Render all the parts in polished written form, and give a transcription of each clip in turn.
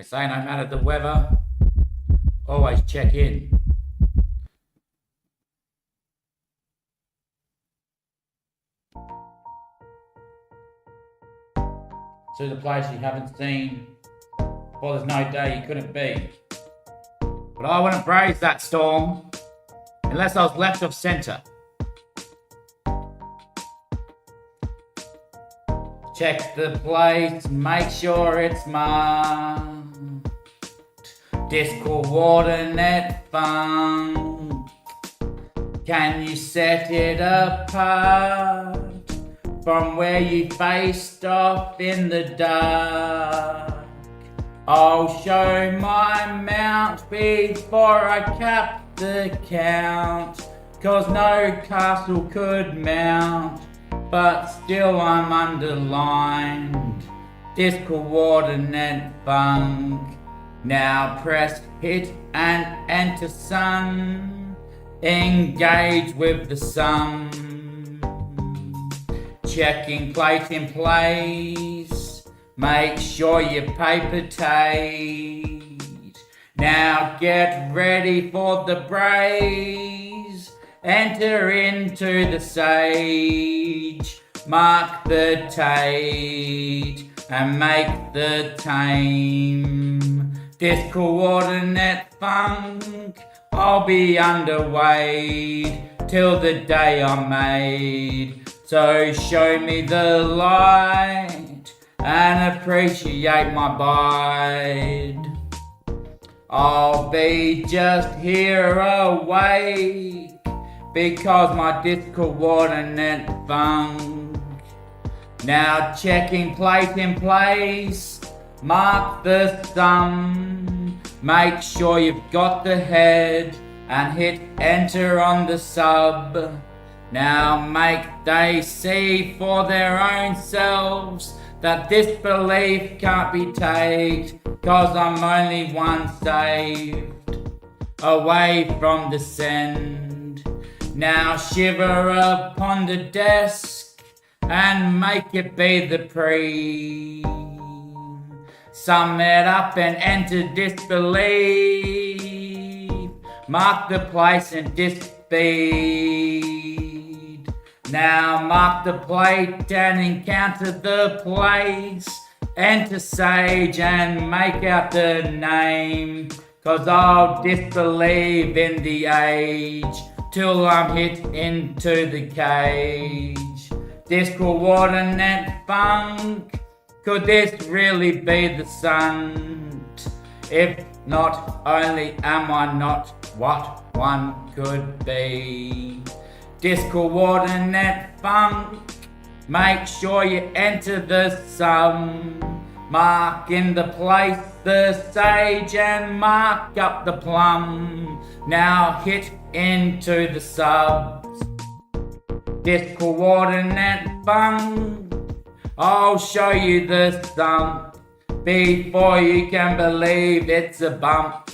They say no matter the weather, always check in. To the place you haven't seen, well, there's no day you couldn't be. But I wouldn't brave that storm unless I was left of centre. Check the place, make sure it's marked. Disc-ordinate funk. Can you set it apart from where you faced off in the dark? I'll show my mount before I cap the count, 'cause no castle could mount, but still I'm underlined. Disc-ordinate funk. Now press hit and enter sun. Engage with the sun. Checking plate in place. Make sure your paper tight. Now get ready for the braze. Enter into the sage. Mark the tate and make the tame. Disc-ordinate funk. I'll be underway till the day I'm made. So show me the light and appreciate my bide. I'll be just here awake because my disc-ordinate funk. Now checking plate in place, mark the sum. Make sure you've got the head and hit enter on the sub. Now make they see for their own selves that this belief can't be taken, 'cause I'm only one saved away from the send. Now shiver upon the desk and make it be the pre. Sum it up and enter disbelief. Mark the place and disbead. Now mark the plate and encounter the place. Enter sage and make out the name, 'cause I'll disbelieve in the age till I'm hit into the cage. Disc-ordinate funk. Could this really be the sun? If not, only am I not what one could be. Disc-ordinate funk. Make sure you enter the sum. Mark in the place the sage and mark up the plum. Now hit into the subs. Disc-ordinate funk. I'll show you the stump before you can believe it's a bump.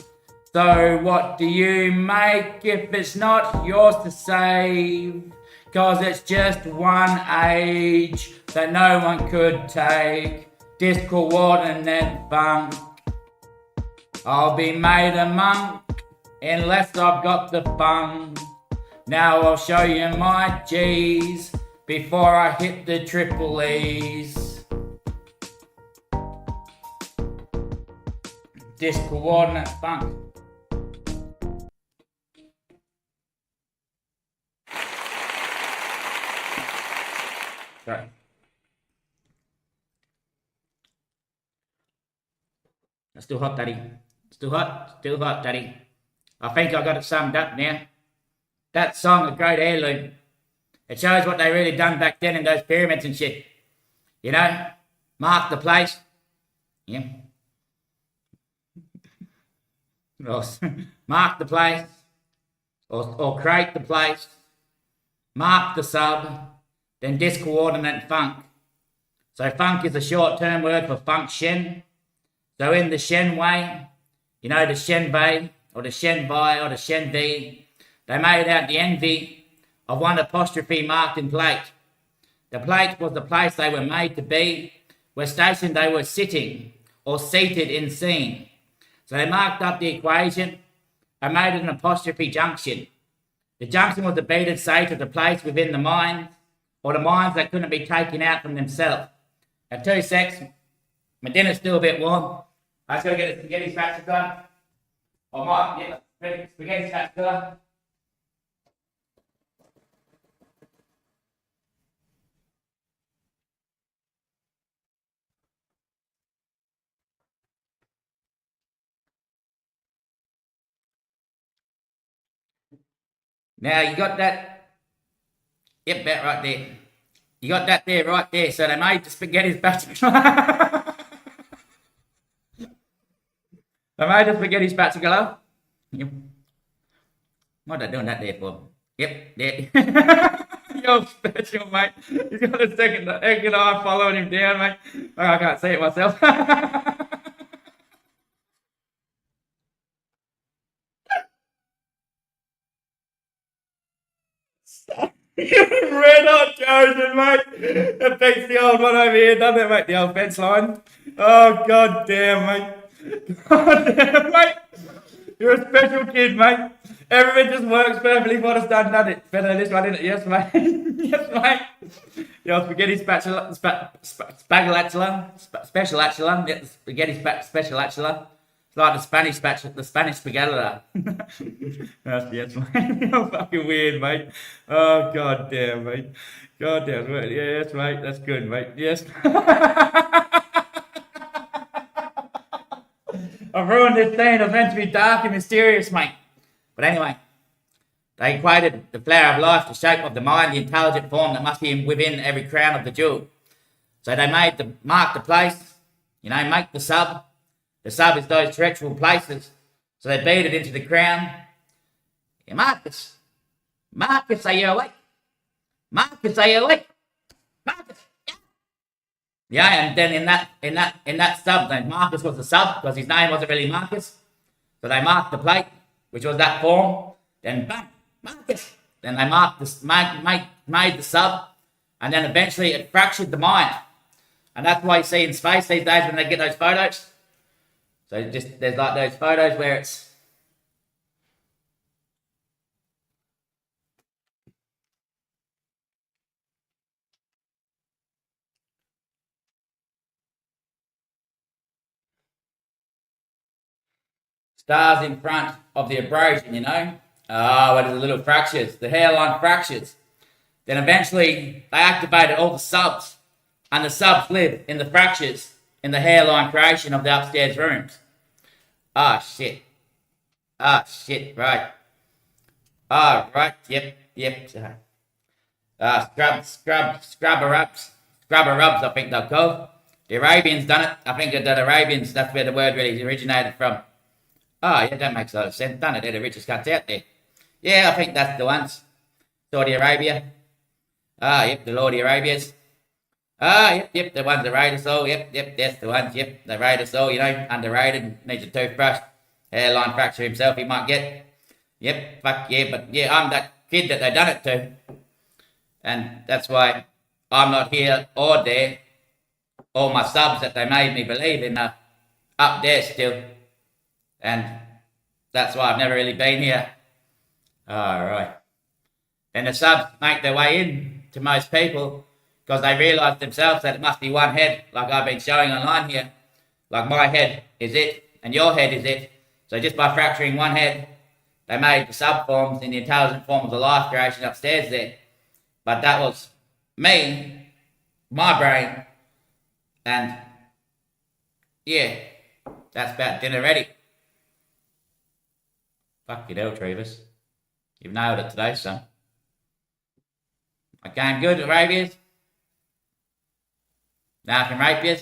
So what do you make if it's not yours to save? 'Cause it's just one age that no one could take. Disc-ordinate funk. I'll be made a monk unless I've got the funk. Now I'll show you my G's before I hit the triple E's. Disc-ordinate funk. Sorry. It's still hot, Daddy. Still hot, Daddy. I think I got it summed up now. That song, a great heirloom. It shows what they really done back then in those pyramids and shit. You know? Mark the place. Yeah. Or mark the place. Or create the place. Mark the sub. Then disc-ordinate funk. So funk is a short-term word for function. So in the Shen way, you know, the Shen Bei, or the Shen Bai, or the Shen Vi, they made out the envy of one apostrophe marked in plate. The plate was the place they were made to be, where station they were sitting, or seated in scene. So they marked up the equation and made it an apostrophe junction. The junction was the beaded state of the place within the mind, or the minds that couldn't be taken out from themselves. At 2 secs, my dinner's still a bit warm. I just gotta get the spaghetti spatula. Or my spaghetti spatula. Now you got that. Yep, that right there. You got that there, right there. So they made the spaghetti spatula. They made the spaghetti spatula. Yep. What are they doing that there for? Yep, there. You're special, mate. He's got a second eye following him down, mate. Oh, I can't see it myself. Red hot chosen, mate. That beats the old one over here, doesn't it, mate? The old fence line. Oh, god damn, mate. God damn, mate. You're a special kid, mate. Everything just works perfectly for us done it. Better than this one, isn't it? Yes, mate. Yes, mate. The old spaghetti spatula, spaghetti spatula. Yeah, the spaghetti spatula. It's like the Spanish spatula, the Spanish spaghetti. Yes, mate. You're fucking weird, mate. Oh, god damn, mate. God damn, mate. Yes, mate. That's good, mate. Yes. I've ruined this thing. It was meant to be dark and mysterious, mate. But anyway, they equated the flower of life, the shape of the mind, the intelligent form that must be within every crown of the jewel. So they mark the place, make the sub. The sub is those terrestrial places. So they beat it into the crown. Yeah, Marcus, are you awake? Marcus, are you awake? Marcus, yeah. Yeah, and then in that sub, then Marcus was the sub because his name wasn't really Marcus. So they marked the plate, which was that form. Then bang, Marcus. Then they marked made the sub, and then eventually it fractured the mind. And that's why you see in space these days when they get those photos. So there's like those photos where it's stars in front of the abrasion, Oh, where there's the little fractures, the hairline fractures. Then eventually they activated all the subs, and the subs live in the fractures in the hairline creation of the upstairs rooms. Ah, shit. Right. Ah, right, yep. Scrubber rubs, I think they're called. The Arabians done it. I think that the Arabians, that's where the word really originated from. Oh, yeah, that makes a lot of sense, doesn't it? They're the richest cunts out there. Yeah, I think that's the ones. Saudi Arabia. Ah, yep, the Lordy Arabias. Ah, yep, the ones that rate us all. Yep, that's the ones. Yep, they rate us all, underrated, needs a toothbrush. Hairline fracture himself, he might get. Yep, fuck yeah, but yeah, I'm that kid that they done it to. And that's why I'm not here or there. All my subs that they made me believe in are up there still. And that's why I've never really been here. Alright. Then the subs make their way in to most people because they realise themselves that it must be one head, like I've been showing online here. Like my head is it, and your head is it. So just by fracturing one head, they made the subforms in the intelligent form of the life creation upstairs there. But that was me, my brain, and yeah, that's about dinner ready. Fucking hell, Travis. You've nailed it today, son. I came good at Arabians. Now I can rape you.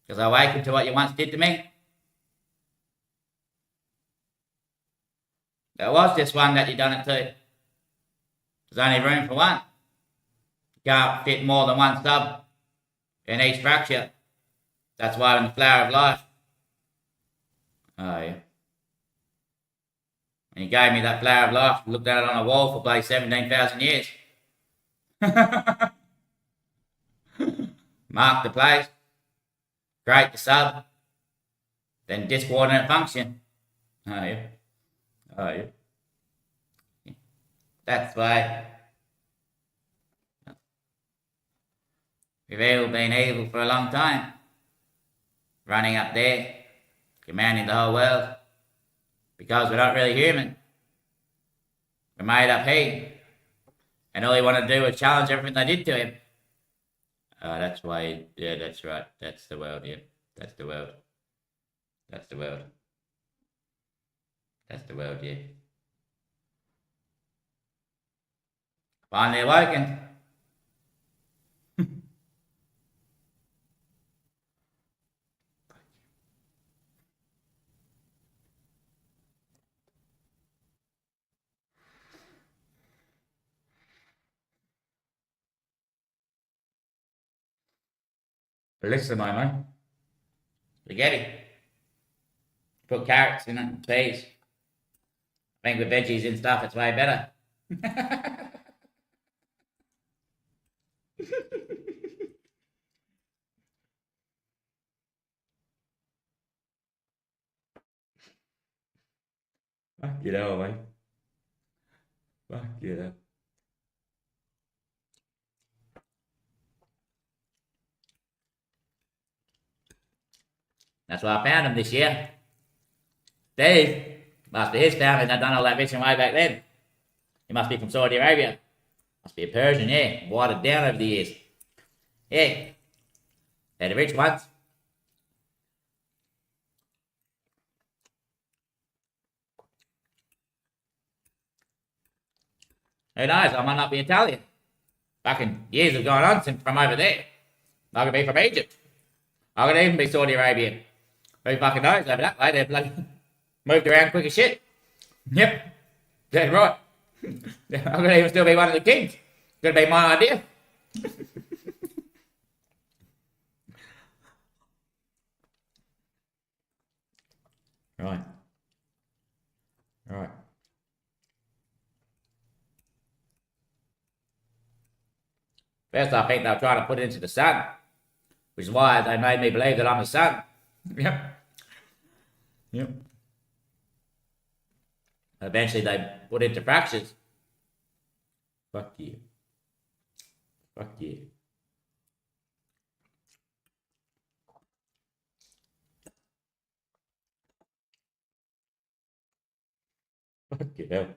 Because I awakened to what you once did to me. There was just one that you done it to. There's only room for one. You can't fit more than one sub in each fracture. That's why in the flower of life. Oh, yeah. And he gave me that flower of life, looked at it on a wall for about 17,000 years. Marked the place. create the sub, then disc-ordinate function. Oh yeah. Oh yeah. That's why we've all been evil for a long time. Running up there, commanding the whole world. Because we're not really human. We're made up here. And all he wanted to do was challenge everything they did to him. Oh, that's why, yeah, that's right. That's the world, yeah. That's the world. That's the world. That's the world, yeah. Finally awoken. Listen, my man. Spaghetti. Put carrots in it, peas. I think with veggies and stuff, it's way better. Fuck you know, mate. Fuck you know. That's why I found him this year. Dave, must be his family that done all that fishing way back then. He must be from Saudi Arabia. Must be a Persian, yeah. Watered down over the years. Yeah. They're the rich ones. Who knows? I might not be Italian. Fucking years have gone on since from over there. I could be from Egypt. I could even be Saudi Arabian. Who fucking knows over that way? They're bloody moved around quick as shit. Yep. Dead right. I could even still be one of the kings. Could be my idea. Right. Right. First, I think they'll try to put it into the sun, which is why they made me believe that I'm the sun. Yep. Yep. Eventually, they put it into fractures. Fuck you. Fuck you. Fuck you hell.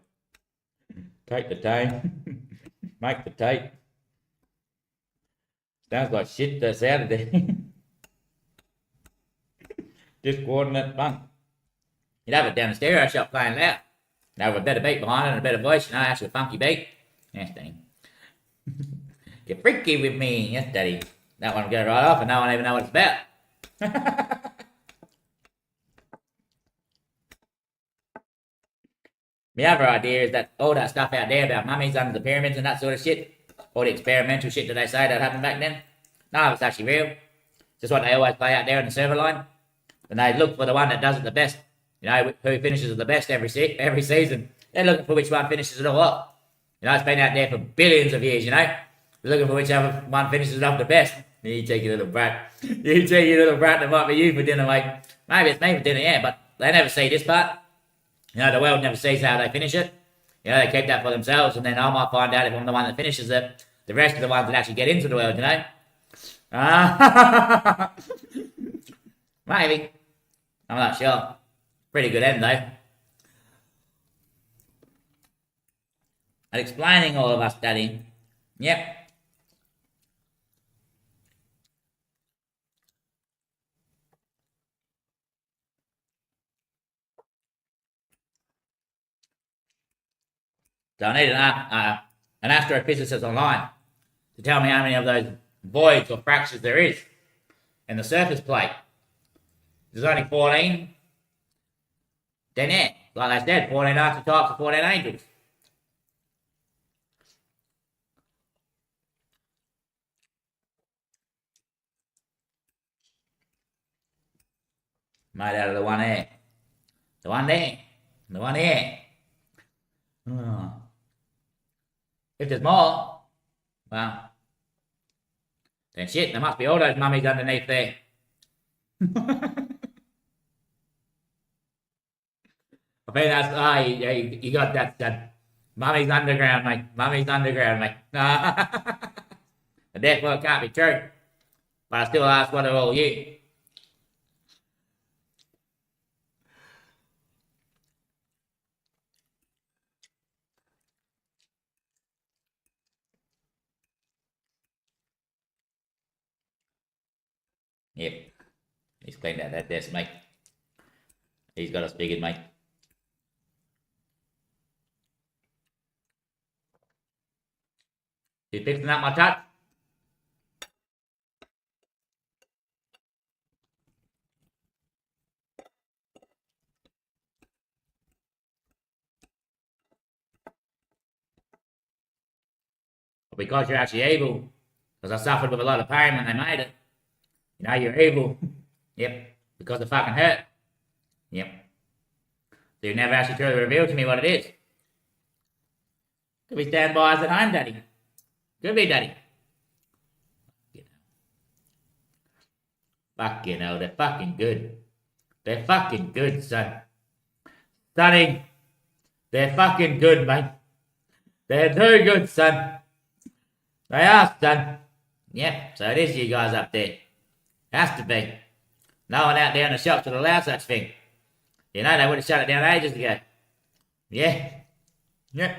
Take the time. Make the tape. Sounds like shit that's out of there. Disc-ordinate Funk. You'd have it down the stereo shop playing loud. Now with a better beat behind it and a better voice, you know, actually a funky beat. Yes, Daddy. Get freaky with me. Yes, Daddy. That one will go right off and no one even know what it's about. The other idea is that all that stuff out there about mummies under the pyramids and that sort of shit, all the experimental shit that they say that happened back then, none of it's actually real. It's just what they always play out there in the server line. And they look for the one that does it the best. You know, who finishes it the best every season. They're looking for which one finishes it all up. You know, it's been out there for billions of years, you know. They're looking for whichever one finishes it off the best. You cheeky little brat. You cheeky little brat, that might be you for dinner, mate. Maybe it's me for dinner, yeah, but they never see this part. You know, the world never sees how they finish it. You know, they keep that for themselves, and then I might find out if I'm the one that finishes it. The rest of the ones that actually get into the world, you know. Maybe. I'm not sure. Pretty good end, though. And explaining all of us, Daddy. Yep. So I need an astrophysicist online to tell me how many of those voids or fractures there is in the surface plate. There's only 14. Then yeah, like I said, 14 archetypes of 14 angels. Made out of the one there. The one there. The one here. Oh. If there's more, well, then shit, there must be all those mummies underneath there. I think that's you got that Mummy's underground, mate. Mummy's underground, mate. Therefore it can't be true. But I still ask what are all you? Yep. He's cleaned out that desk, mate. He's got us figured, mate. You fixing up my touch? Because you're actually able. Because I suffered with a lot of pain when they made it. You know, you're able. Yep. Because it fucking hurt. Yep. So you never actually truly revealed to me what it is. Could be standbys at home, Daddy. Could be, Daddy. Fucking hell, they're fucking good. They're fucking good, son. Sonny, they're fucking good, mate. They're too good, son. They are, son. Yep, so it is you guys up there. Has to be. No one out there in the shops would allow such thing. You know, they would have shut it down ages ago. Yeah. Yeah.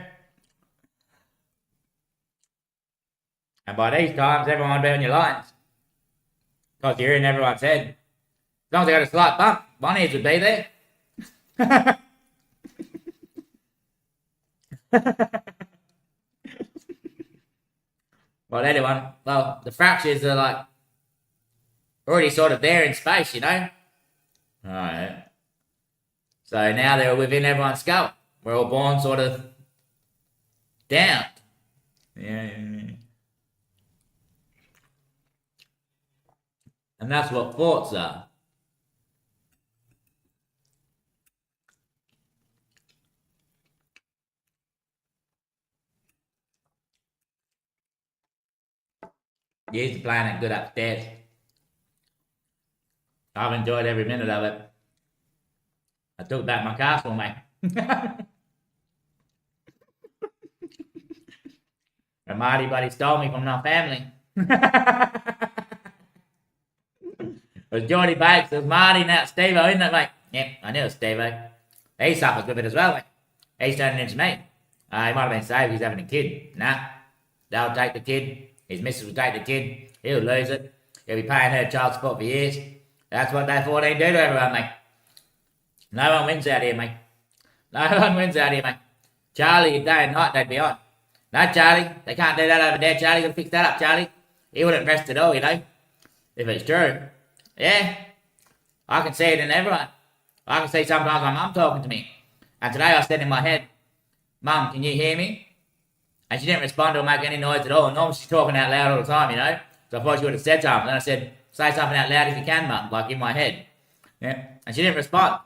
And by these times, everyone would be on your lines. Because you're in everyone's head. As long as they got a slight bump, Bonnie's would be there. Well, anyone, well, the fractures are like already sort of there in space, you know? Alright. So now they're within everyone's skull. We're all born sort of down. Yeah. And that's what thoughts are. Use the planet good upstairs. I've enjoyed every minute of it. I took back my castle, mate. And Marty buddy stole me from my family. It was Geordie Bakes, it was Marty, now it's Steve-O, isn't it, mate? Yep, I knew it was Steve-O. He suffers with it as well, mate. He's turning into me. He might have been saved, he's having a kid. Nah, they'll take the kid. His missus will take the kid. He'll lose it. He'll be paying her child support for years. That's what they 14 do to everyone, mate. No one wins out here, mate. No one wins out here, mate. Charlie, day and night, they'd be on. No, Charlie, they can't do that over there, Charlie. Gotta fix that up, Charlie. He wouldn't rest at all, you know. If it's true. Yeah. I can see it in everyone. I can see sometimes my mum talking to me. And today I said in my head, Mum, can you hear me? And she didn't respond or make any noise at all. And normally she's talking out loud all the time, you know. So I thought she would have said something. And then I said, say something out loud if you can, Mum, like in my head. Yeah. And she didn't respond.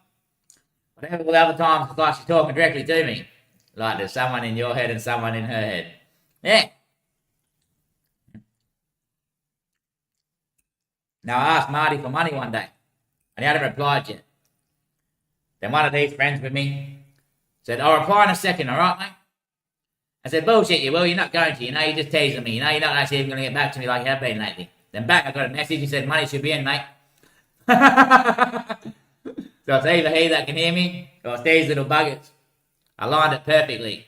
But all the other times it's like she's talking directly to me. Like there's someone in your head and someone in her head. Yeah. Now I asked Marty for money one day. And he hadn't replied yet. Then one of these friends with me said, I'll reply in a second, alright, mate? I said, bullshit you will, you're not going to, you know, you're just teasing me, you know, you're not actually even going to get back to me like you have been lately. Then back I got a message, he said, money should be in, mate. So it's either he that can hear me, or it's these little buggers. I lined it perfectly.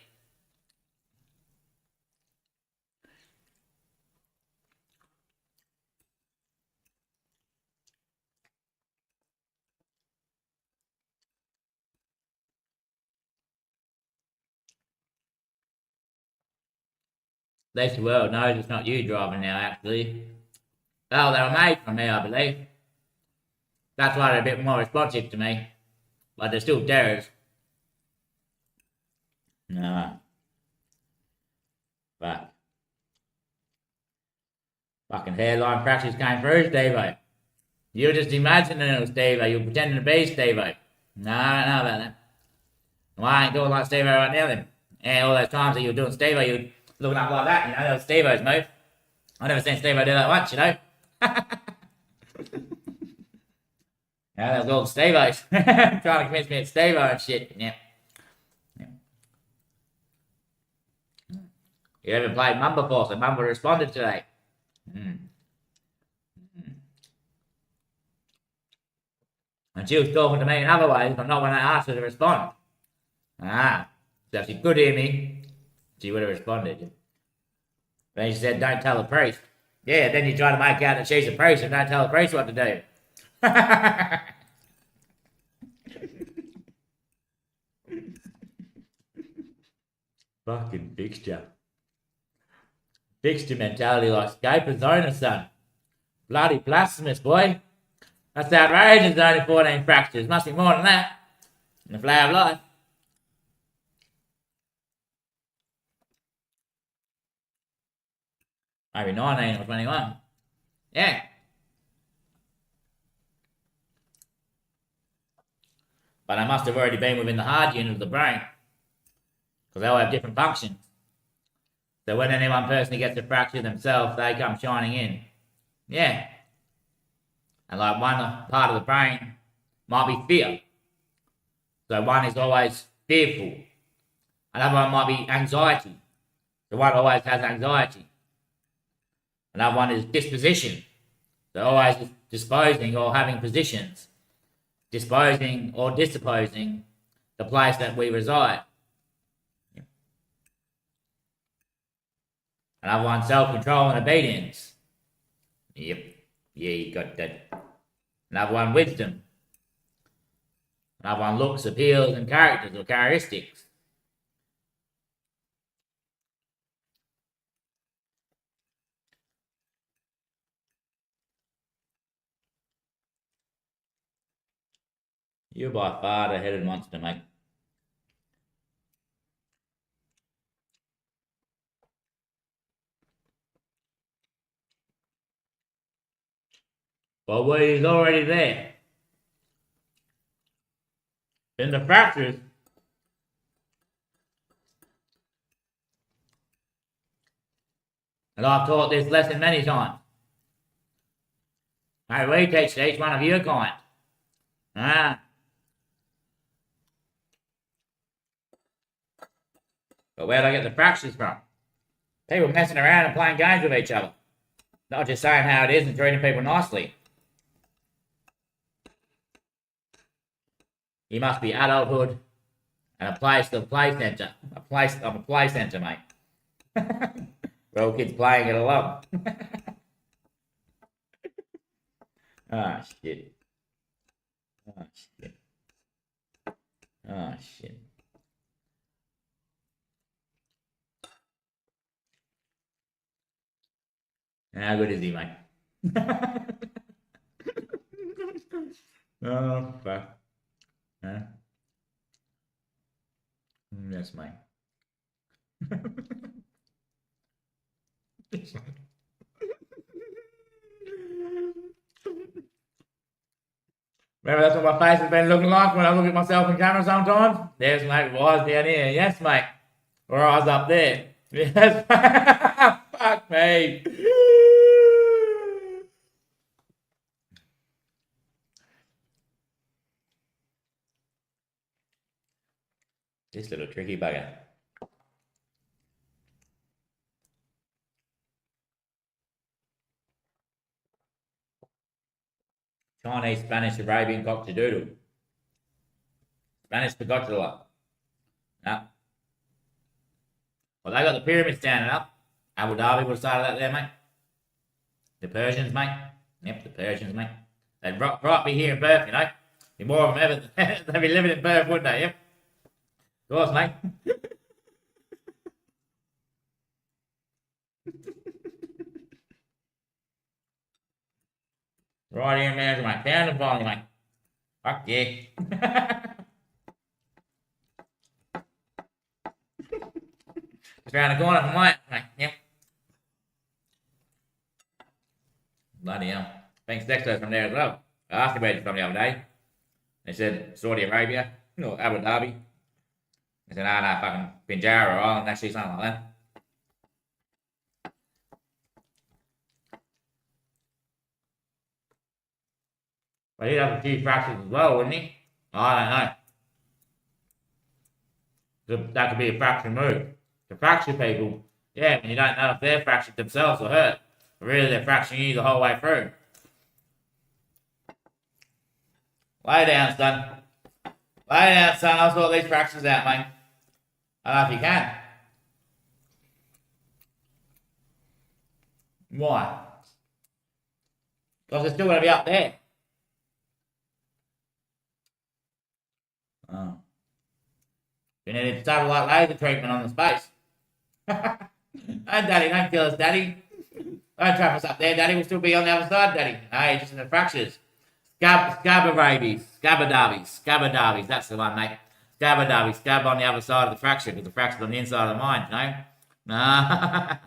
At least the world knows it's not you driving now, actually. Well, they were made for me, I believe. That's why they're a bit more responsive to me. But they're still terrors. No. But fucking hairline fractures came through, Steve-O. You were just imagining it was Steve-O. You were pretending to be Steve-O. No, I don't know about that. Well, I ain't doing like Steve-O right now then. Yeah, all those times that you were doing Steve-O, you were looking up like that, you know, that was Steve-O's move. I never seen Steve-O do that once, you know. Yeah, those old Steve-O's. Trying to convince me it's Steve-O and shit. Yeah. You haven't played Mum before, so Mum would have responded today. Mm. And she was talking to me in other ways, but not when I asked her to respond. Ah, so if she could hear me, she would have responded. Then she said, don't tell the priest. Yeah, then you try to make out that she's a priest and don't tell the priest what to do. Fucking fixture. Fixture mentality like Scape Zona, son. Bloody blasphemous, boy. That's outrageous, there's only 14 fractures. Must be more than that. In the flower of life. Maybe 19 or 21. Yeah. But I must have already been within the hard unit of the brain. Because they all have different functions. So when any one person gets a fracture themselves, they come shining in. Yeah. And like one part of the brain might be fear. So one is always fearful. Another one might be anxiety. So one always has anxiety. Another one is disposition. So always disposing or having positions. Disposing or disopposing the place that we reside. Another one, self-control and obedience. Yep. Yeah, you got that. Another one, wisdom. Another one, looks, appeals, and characters or characteristics. You're by far the headed monster, mate. But he's already there. In the fractures, and I've taught this lesson many times. Hey, we teach each one of your kind. Ah. But where'd I get the fractures from? People messing around and playing games with each other. Not just saying how it is and treating people nicely. You must be adulthood and a place to play centre. I'm a play centre, mate. Where all kids playing it along. Ah, shit. Oh, shit. Oh, shit. How good is he, mate? Oh, fuck. Huh? Yes, mate. Remember, that's what my face has been looking like when I look at myself in camera sometimes? There's mate, eyes down here. Yes, mate. Or eyes up there. Yes. Fuck me. This little tricky bugger. Chinese, Spanish, Arabian cock-a-doodle. Spanish pagotula. No. Well, they got the pyramid standing up. Abu Dhabi would have started that there, mate. The Persians, mate. Yep, the Persians, mate. They'd right be here in Perth, you know. Be more of them ever. They'd be living in Perth, wouldn't they? Yep. Of course, mate. Right here, man, mate. Down the volume, mate. Fuck yeah. Just around the corner from mate. Yep. Bloody hell. Thanks, Dexter from there as well. I asked about it from the other day. They said Saudi Arabia, or Abu Dhabi. They said, nah, fucking Pinjarra or Ireland, actually, something like that. But he'd have a few fractures as well, wouldn't he? I don't know. That could be a fracture move. To fracture people, yeah, when you don't know if they're fractured themselves or hurt. But really, they're fracturing you the whole way through. Lay down, son. Lay down, son. I'll sort these fractures out, mate. I don't know if you can. Why? Because they're still going to be up there. Oh. You need to start like laser treatment on the space. No, Daddy, don't kill us, Daddy. Don't trap us up there, Daddy. We'll still be on the other side, Daddy. No, you're just in the fractures. Scabberdabies. That's the one, mate. Scab on the other side of the fracture, because the fracture's on the inside of the mind, you know? No.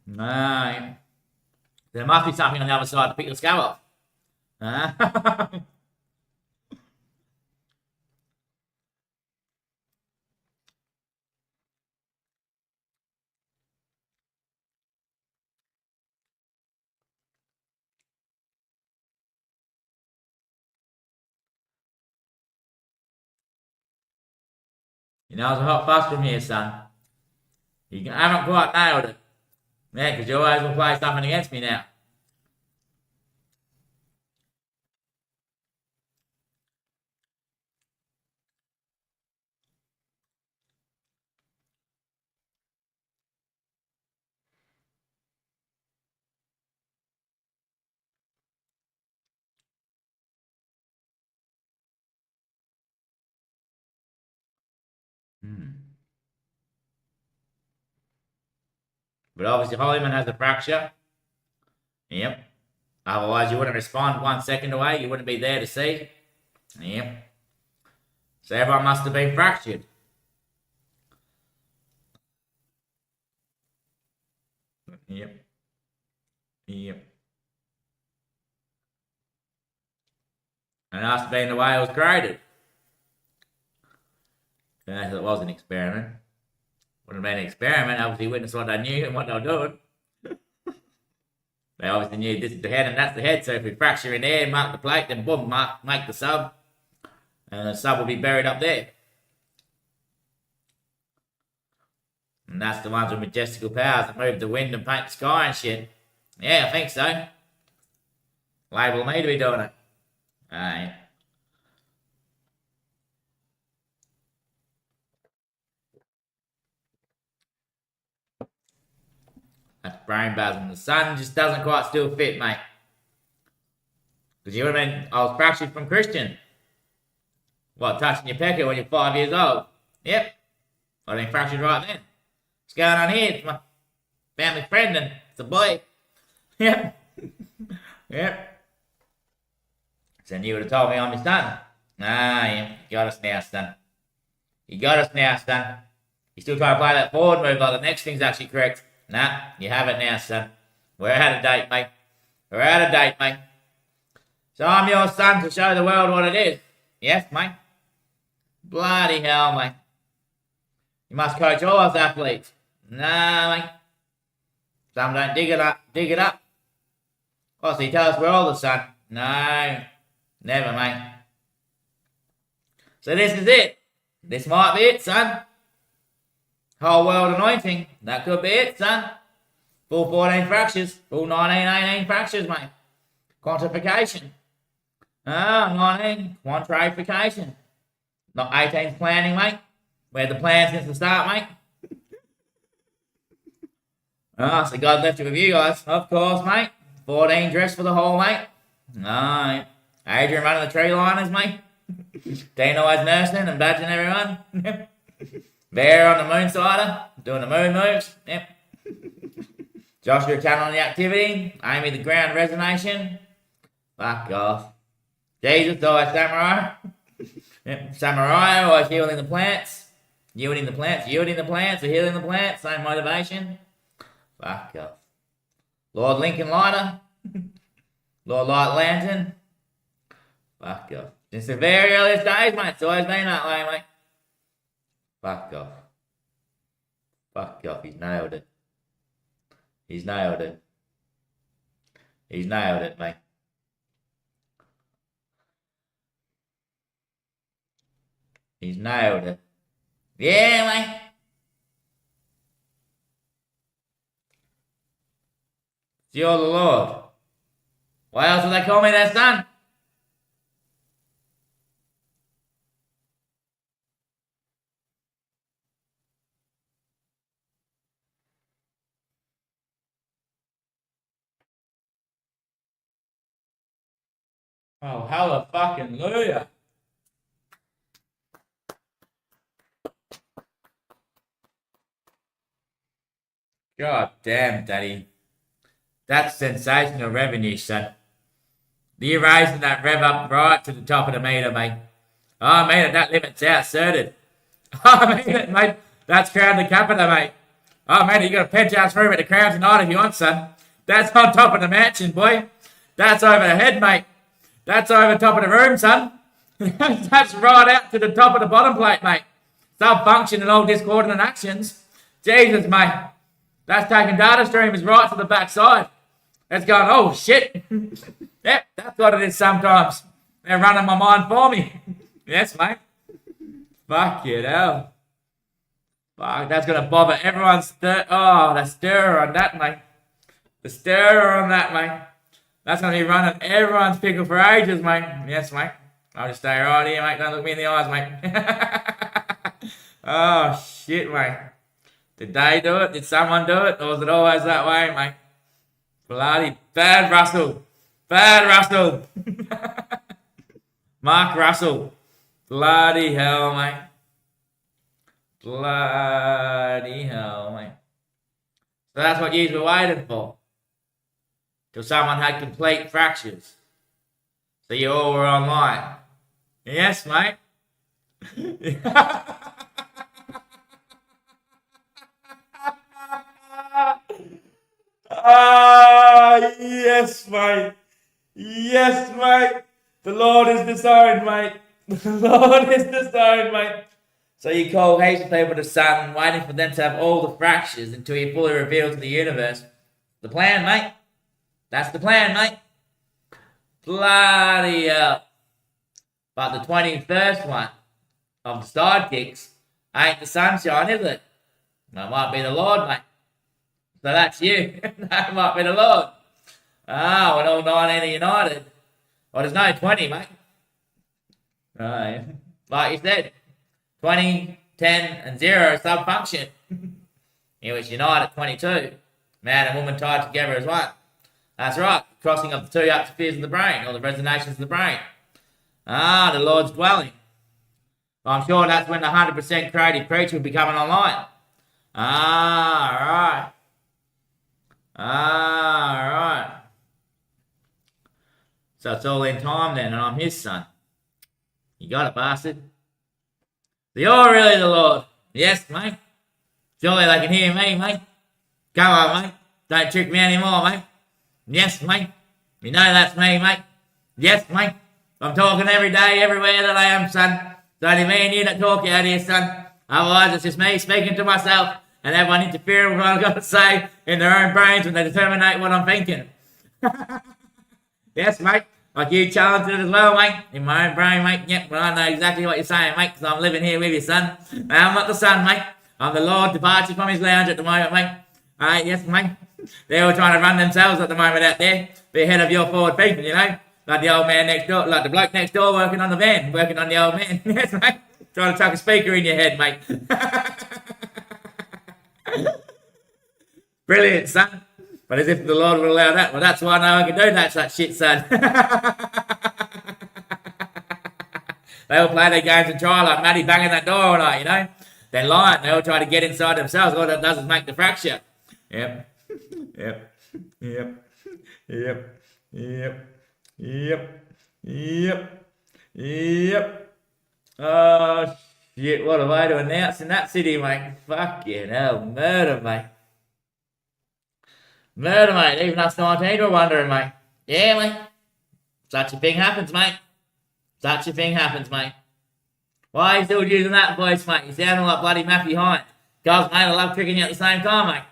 No. There must be something on the other side to pick the scab off. You know, it's a hot fuss from here, son. You haven't quite nailed it. Yeah, because you always will play something against me now. But obviously, Hollyman has a fracture. Yep. Otherwise, you wouldn't respond 1 second away. You wouldn't be there to see. Yep. So everyone must have been fractured. Yep. Yep. And it must have been the way it was created. Unless it was an experiment. Wouldn't have been an experiment. Obviously, witness what they knew and what they were doing. They obviously knew this is the head and that's the head. So if we fracture in there, mark the plate, then boom, make the sub. And the sub will be buried up there. And that's the ones with majestical powers that move the wind and paint the sky and shit. Yeah, I think so. Label me to be doing it. Aye. That's brain basm. The sun just doesn't quite still fit, mate. Because you would have been, I was fractured from Christian. What, touching your pecker when you're 5 years old? Yep. I'd been fractured right then. What's going on here? It's my family friend and it's a boy. Yep. Yep. So you would have told me I'm your son. Ah, yeah. You got us now, son. You got us now, son. You still trying to play that forward move like the next thing's actually correct. Nah, you have it now, son. We're out of date, mate. We're out of date, mate. So I'm your son to show the world what it is. Yes, mate. Bloody hell, mate. You must coach all us athletes. Nah, mate. Some don't dig it up. Oh, so you tell us we're all the son. No. Never, mate. So this is it. This might be it, son. Whole world anointing. That could be it, son. Full 14 fractures. Full 19, 18 fractures, mate. Quantification. 19. Quantification. Not 18's planning, mate. We had the plan since the start, mate. So God left it with you guys. Of course, mate. 14 dressed for the hall, mate. No. Adrian running the tree liners, mate. Dean always nursing and badging everyone. Bear on the moonsider, doing the moon moves. Yep. Joshua channeling the activity. Amy the ground resonation. Fuck off. Jesus always samurai. Yep. Samurai always healing the plants. Yielding the plants or healing the plants. Same motivation. Fuck off. Lord Lincoln Lighter. Lord Light Lantern. Fuck off. Since the very earliest days, mate. It's always been that way, mate. Fuck off. Fuck off. He's nailed it. He's nailed it. He's nailed it, mate. He's nailed it. Yeah, mate. You're the Lord. Why else would they call me their son? Oh, hallelujah. God damn, Daddy. That's sensational revenue, son. You're raising that rev up right to the top of the meter, mate. Oh, mate, that limit's outserted. Oh, mate, that's Crown to Capita, mate. Oh, mate, you got a penthouse room at the Crown tonight if you want, son. That's on top of the mansion, boy. That's over the head, mate. That's over top of the room, son. That's right out to the top of the bottom plate, mate. Sub-function and all discordant actions. Jesus, mate. That's taking data streamers right to the backside. That's going, oh, shit. Yep, that's what it is sometimes. They're running my mind for me. Yes, mate. Fuck it hell. Fuck, that's going to bother everyone's the stirrer on that, mate. The stirrer on that, mate. That's going to be running everyone's pickle for ages, mate. Yes, mate. I'll just stay right here, mate. Don't look me in the eyes, mate. Oh, shit, mate. Did they do it? Did someone do it? Or was it always that way, mate? Bloody bad Russell. Bad Russell. Mark Russell. Bloody hell, mate. Bloody hell, mate. So that's what you were waiting for. Till someone had complete fractures. So you all were online. Yes, mate. Yes, mate. Yes, mate. The Lord is disowned, mate. The Lord is disowned, mate. So you call heaps of people to Son, waiting for them to have all the fractures until you fully reveal to the universe. The plan, mate. That's the plan, mate. Bloody hell. But the 21st one of the sidekicks ain't the sunshine, is it? That might be the Lord, mate. So that's you. That might be the Lord. Ah, when all 19 are united. Well, there's no 20, mate. Right. Like you said, 20, 10, and 0 sub-function. In which unite at 22. Man and woman tied together as one. That's right. Crossing of the two upspheres of the brain, or the resonations of the brain. Ah, the Lord's dwelling. I'm sure that's when the 100% creative creature will be coming online. Ah, right. Ah, right. So it's all in time then, and I'm his son. You got it, bastard. So you're really the Lord. Yes, mate. Surely they can hear me, mate. Come on, mate. Don't trick me anymore, mate. Yes, mate. You know that's me, mate. Yes, mate. I'm talking every day, everywhere that I am, son. It's only me and you that talk out here, son. Otherwise, it's just me speaking to myself and everyone interfering with what I've got to say in their own brains when they determine what I'm thinking. Yes, mate. Like you challenged it as well, mate. In my own brain, mate. Yep, well, I know exactly what you're saying, mate, because I'm living here with you, son. I'm not the son, mate. I'm the Lord departed from his lounge at the moment, mate. Alright, yes, mate. They're all trying to run themselves at the moment out there. Be ahead of your forward thinking, you know. Like the old man next door, like the bloke next door working on the van, working on the old man. Yes, mate. Trying to chuck a speaker in your head, mate. Brilliant, son. But as if the Lord would allow that. Well, that's why no one can do that shit, son. They all play their games and try, like Matty banging that door all night, you know. They're lying. They all try to get inside themselves. All that does is make the fracture. Yep. Yep. Yep. Yep. Yep. Yep. Yep. Yep. Oh, shit. What a way to announce in that city, mate. Fucking hell. Murder, mate. Murder, mate. Even us 19 were wondering, mate. Yeah, mate. Such a thing happens, mate. Such a thing happens, mate. Why are you still using that voice, mate? You sound like bloody Matthew Hine. Guys, mate, I love tricking you at the same time, mate.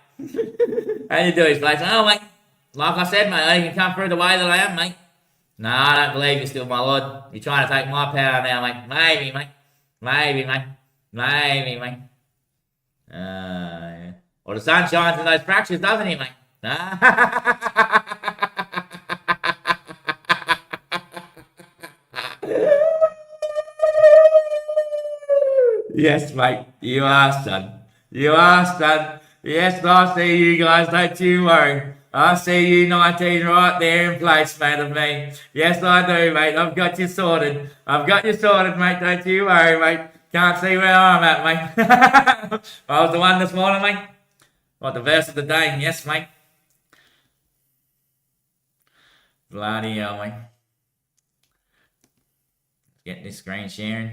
How you do his place? Oh, mate. Like I said, mate, I can come through the way that I am, mate. No, I don't believe you still, my lord. You're trying to take my power now, mate. Maybe, mate. Maybe, mate. Maybe, mate. Well, the sun shines in those fractures, doesn't it, mate? Yes, mate. You are, son. You are, son. Yes, I see you guys. Don't you worry. I see you 19 right there in place, mate, of me. Yes, I do, mate. I've got you sorted. I've got you sorted, mate. Don't you worry, mate. Can't see where I'm at, mate. I was the one this morning, mate. What, the verse of the day? Yes, mate. Bloody hell, mate. Get this screen sharing.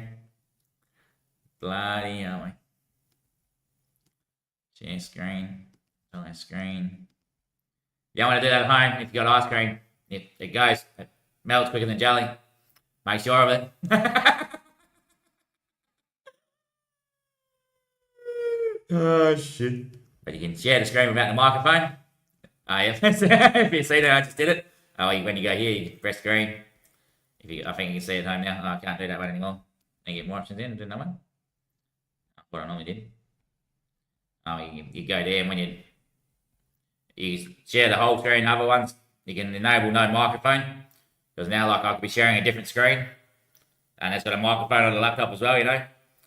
Bloody hell, mate. Share screen. Share screen. You don't want to do that at home if you've got ice cream. It goes. It melts quicker than jelly. Make sure of it. Oh, shit. But you can share the screen without the microphone. Oh, yeah. If you see that, I just did it. Oh, when you go here, you press screen. I think you can see it at home now. Oh, I can't do that one anymore. And get more options in. Do that one. What I normally did. Oh, you go there, and when you share the whole screen, other ones, you can enable no microphone. Because now, like, I could be sharing a different screen, and it's got a microphone on the laptop as well, you know.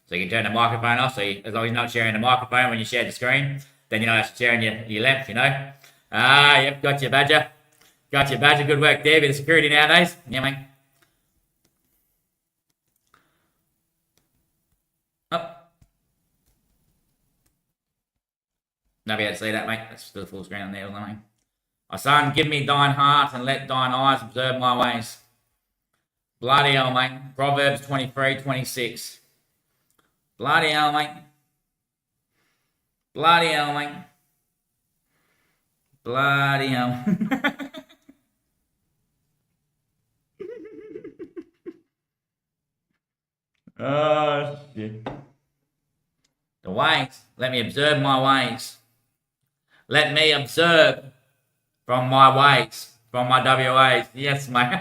So you can turn the microphone off. So as long as you're not sharing the microphone when you share the screen, then you're not sharing your length, you know. Ah, yep, got you, Badger. Got you, Badger. Good work there. Bit of security nowadays. Yeah, mate. Up. No, be able to see that, mate. That's still full screen on there, mate. My son, give me thine heart and let thine eyes observe my ways. Bloody hell, mate. Proverbs 23:26. Bloody hell, mate. Bloody hell, mate. Bloody hell. Oh, shit. The ways. Let me observe my ways. Let me observe from my ways, from my WAs. Yes, mate.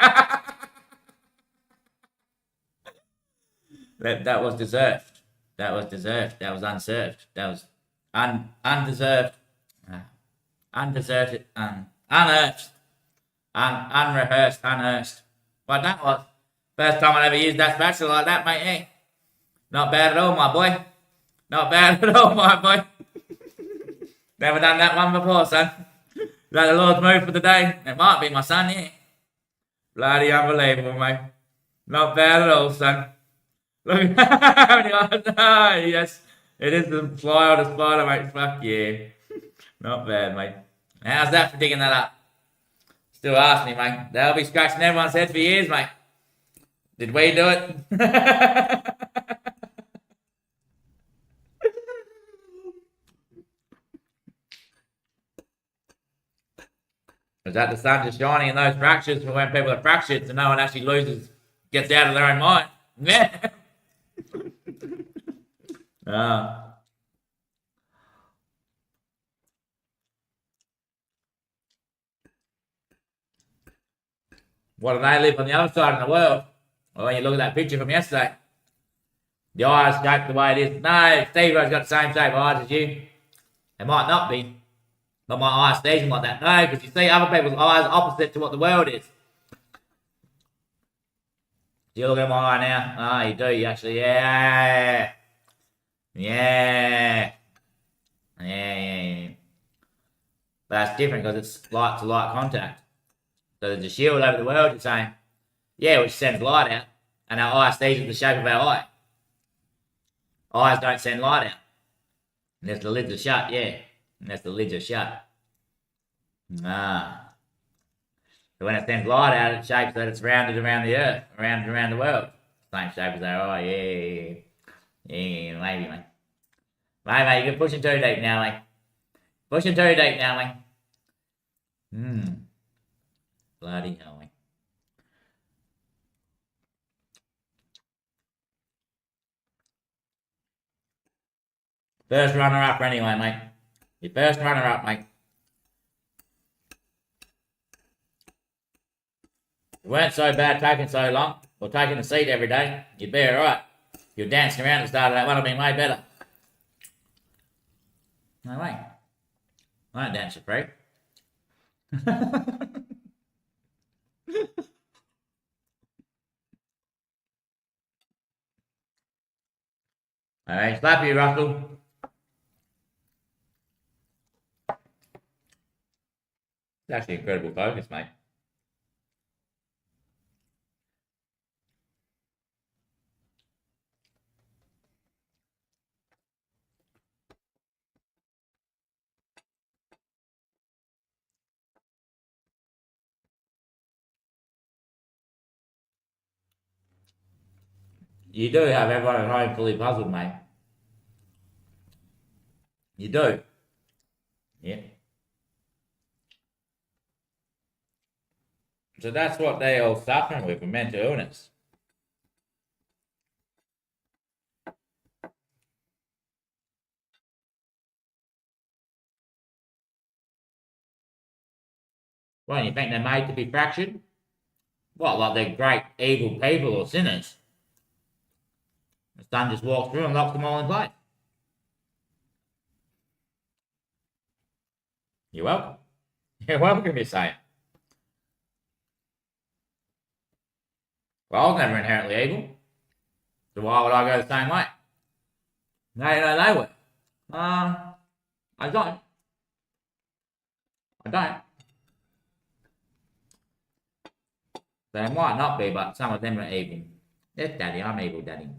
That was deserved. That was deserved. That was unserved. That was undeserved. Undeserved. Unearthed. Unrehearsed. Unearthed. But that was first time I ever used that spatula like that, mate. Hey, not bad at all, my boy. Not bad at all, my boy. Never done that one before, son. Is that the Lord's move for the day? It might be, my son, yeah. Bloody unbelievable, mate. Not bad at all, son. Look how many eyes. Oh, yes. It is the fly or the spider, mate. Fuck yeah. Not bad, mate. How's that for digging that up? Still ask me, mate. They'll be scratching everyone's head for years, mate. Did we do it? Is that the sun just shining in those fractures for when people are fractured so no one actually gets out of their own mind? Yeah. What do they live on the other side of the world? Well, when you look at that picture from yesterday, the eyes shaped the way it is. No, Steve-O's got the same shape of eyes as you. It might not be, but my eyes stays like that. No, because you see other people's eyes opposite to what the world is. Do you look at my eye now? Ah, you do. You actually, yeah. Yeah. Yeah. But that's different because it's light to light contact. So there's a shield over the world, you're saying, yeah, which sends light out, and our eye stays in the shape of our eye. Eyes don't send light out. Unless the lids are shut, yeah. Unless the lids are shut. Ah. So when it sends light out, it shapes that it's rounded around the earth, rounded around the world. Same shape as our eye, yeah. Yeah, maybe, mate. Mate, you're pushing too deep now, mate. Pushing too deep now, mate. Bloody hell, mate. First runner-up anyway, mate. Your first runner-up, mate. If it weren't so bad taking so long, or taking a seat every day, you'd be alright. You're dancing around at the start of that one, I've been way better. No way. I don't dance for free. Alright, slap you, Russell. It's actually incredible focus, mate. You do have everyone at home fully puzzled, mate. You do. Yeah. So that's what they all suffering with mental illness. Well, you think they're made to be fractured? What, like they're great evil people or sinners? The sun just walks through and locks them all in place. You're welcome. You're welcome, you're saying. Well, I was never inherently evil. So why would I go the same way? No, they were. I don't. I don't. They might not be, but some of them are evil. Yes, Daddy, I'm evil, Daddy.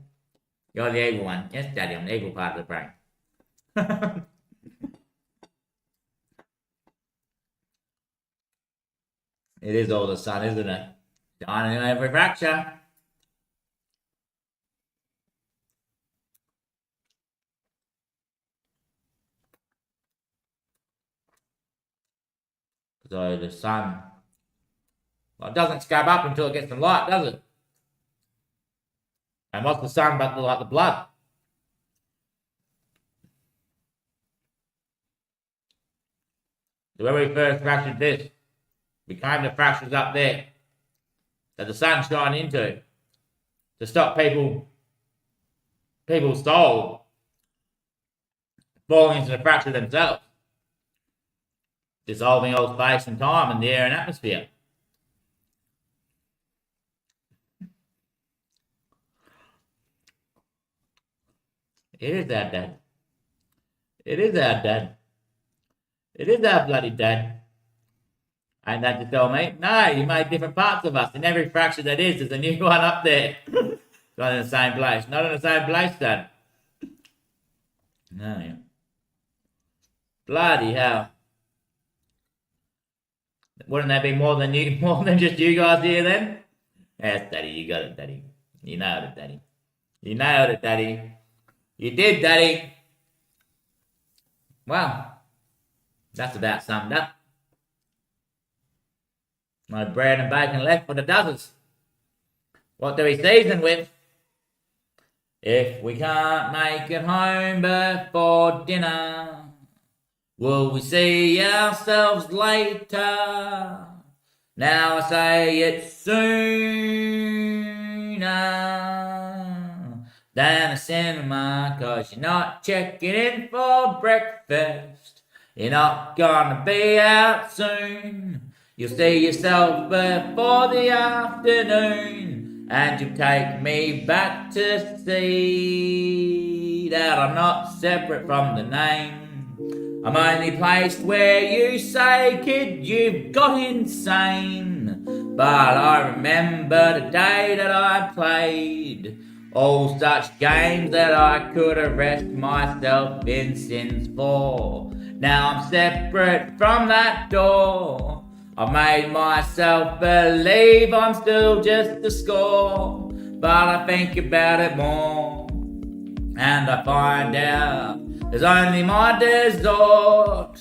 You're the evil one. Yes, Daddy, I'm the evil part of the brain. It is all the sun, isn't it? Shining in every fracture. So the sun, well, it doesn't scab up until it gets some light, does it? And what's the sun but like the blood? So when we first fractured this, we came to fractures up there that the sun shone into to stop people's soul falling into the fracture themselves, dissolving all space and time and the air and atmosphere. It is our dad. It is our dad. It is our bloody dad. Ain't that to tell me? No, you made different parts of us. In every fracture that is, there's a new one up there. Not in the same place. Not in the same place, Dad. No, yeah. Bloody hell. Wouldn't there be more than just you guys here then? Yes, Daddy, you got it, Daddy. You nailed it, Daddy. You nailed it, Daddy. You did, Daddy. Well, that's about summed up. No bread and bacon left for the dozens. What do we season with? If we can't make it home before dinner, will we see ourselves later? Now I say it's sooner than a cinema, 'cause you're not checking in for breakfast. You're not gonna be out soon. You'll see yourself before the afternoon, and you'll take me back to see that I'm not separate from the name. I'm only placed where you say, kid, you've got insane. But I remember the day that I played all such games that I could arrest myself in sins for. Now I'm separate from that door. I've made myself believe I'm still just a score, but I think about it more, and I find out there's only my desert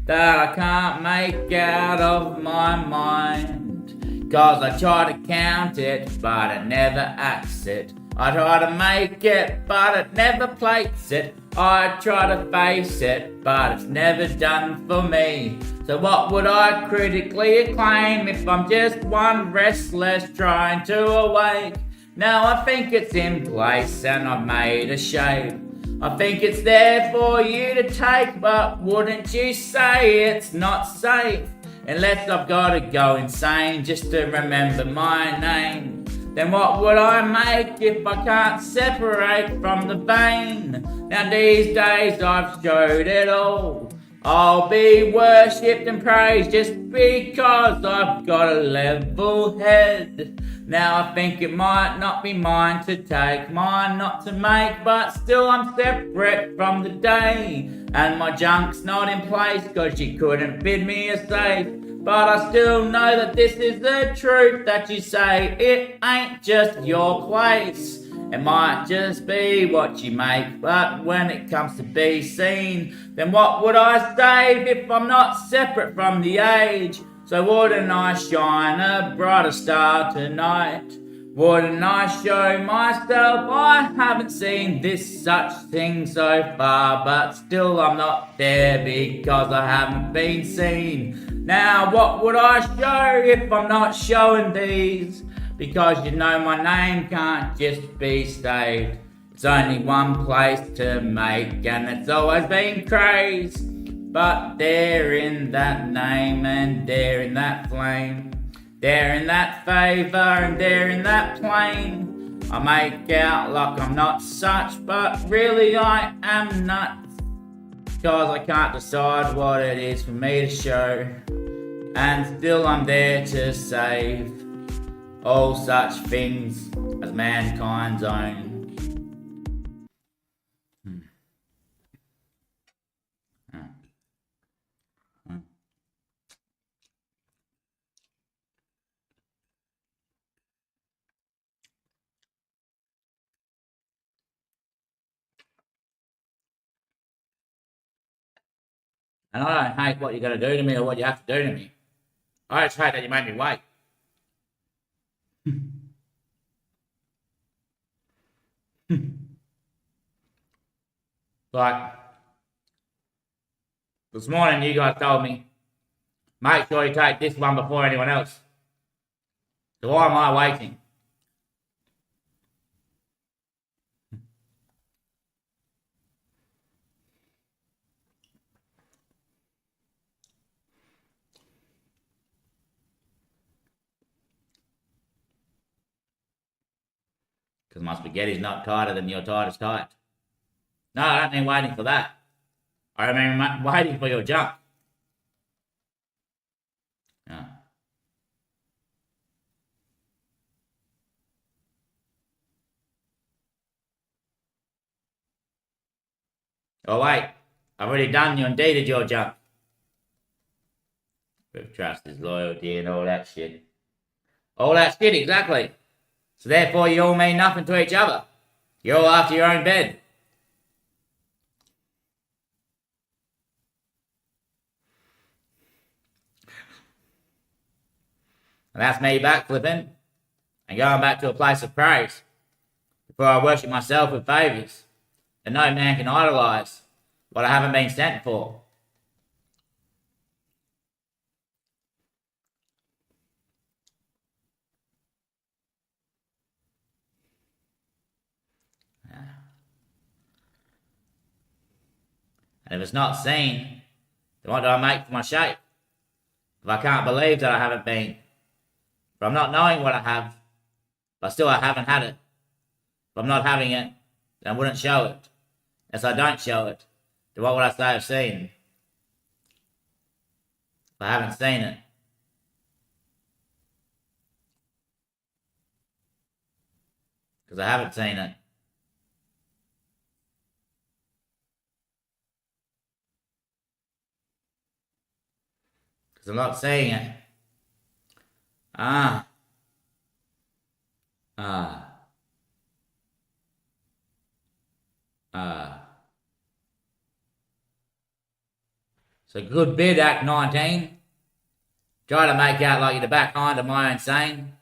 that I can't make out of my mind. 'Cause I try to count it, but it never acts it. I try to make it, but it never plates it. I try to face it, but it's never done for me. So what would I critically acclaim if I'm just one restless trying to awake? Now I think it's in place and I've made a shape. I think it's there for you to take, but wouldn't you say it's not safe? Unless I've got to go insane just to remember my name. Then what would I make if I can't separate from the vein? Now these days I've showed it all. I'll be worshipped and praised just because I've got a level head. Now I think it might not be mine to take, mine not to make, but still I'm separate from the day. And my junk's not in place cause you couldn't bid me a safe. But I still know that this is the truth that you say. It ain't just your place. It might just be what you make, but when it comes to be seen, then what would I save if I'm not separate from the age? So wouldn't I shine a brighter star tonight? Wouldn't I show myself I haven't seen this such thing so far, but still I'm not there because I haven't been seen. Now what would I show if I'm not showing these? Because you know my name can't just be saved. It's only one place to make and it's always been crazed. But there in that name and there in that flame, there in that favour and there in that plane, I make out like I'm not such, but really I am nuts. Cause I can't decide what it is for me to show, and still I'm there to save all such things as mankind's own. And I don't hate what you're going to do to me or what you have to do to me. I just hate that you made me wait. Like, this morning you guys told me, make sure you take this one before anyone else. So why am I waiting? Because my spaghetti's not tighter than your tightest tight. No, I don't mean waiting for that. I mean waiting for your jump. No. Oh wait, I've already done you and deeded your jump. With trust is loyalty and all that shit. All that shit, exactly. So therefore you all mean nothing to each other. You're all after your own bed. And that's me backflipping and going back to a place of praise before I worship myself with favours that no man can idolise what I haven't been sent for. And if it's not seen, then what do I make for my shape? If I can't believe that I haven't been, if I'm not knowing what I have, but still I haven't had it, if I'm not having it, then I wouldn't show it. If I don't show it, then what would I say I've seen? If I haven't seen it. Because I haven't seen it. Because I'm not seeing it. It's a good bid, Act 19. Try to make out like you're the backhind of my own saying.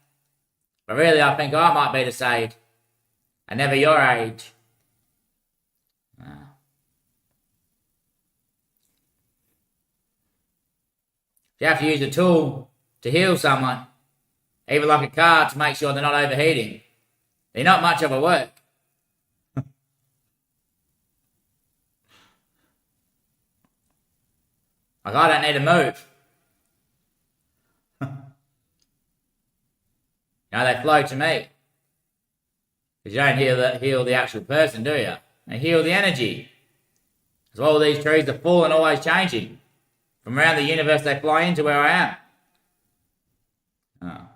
But really I think I might be the sage. And never your age. You have to use a tool to heal someone, even like a car, to make sure they're not overheating. They're not much of a work. Like, I don't need to move. They flow to me. Because you don't heal the actual person, do you? They heal the energy. Because all these trees are full and always changing. From around the universe, they fly into where I am. Oh.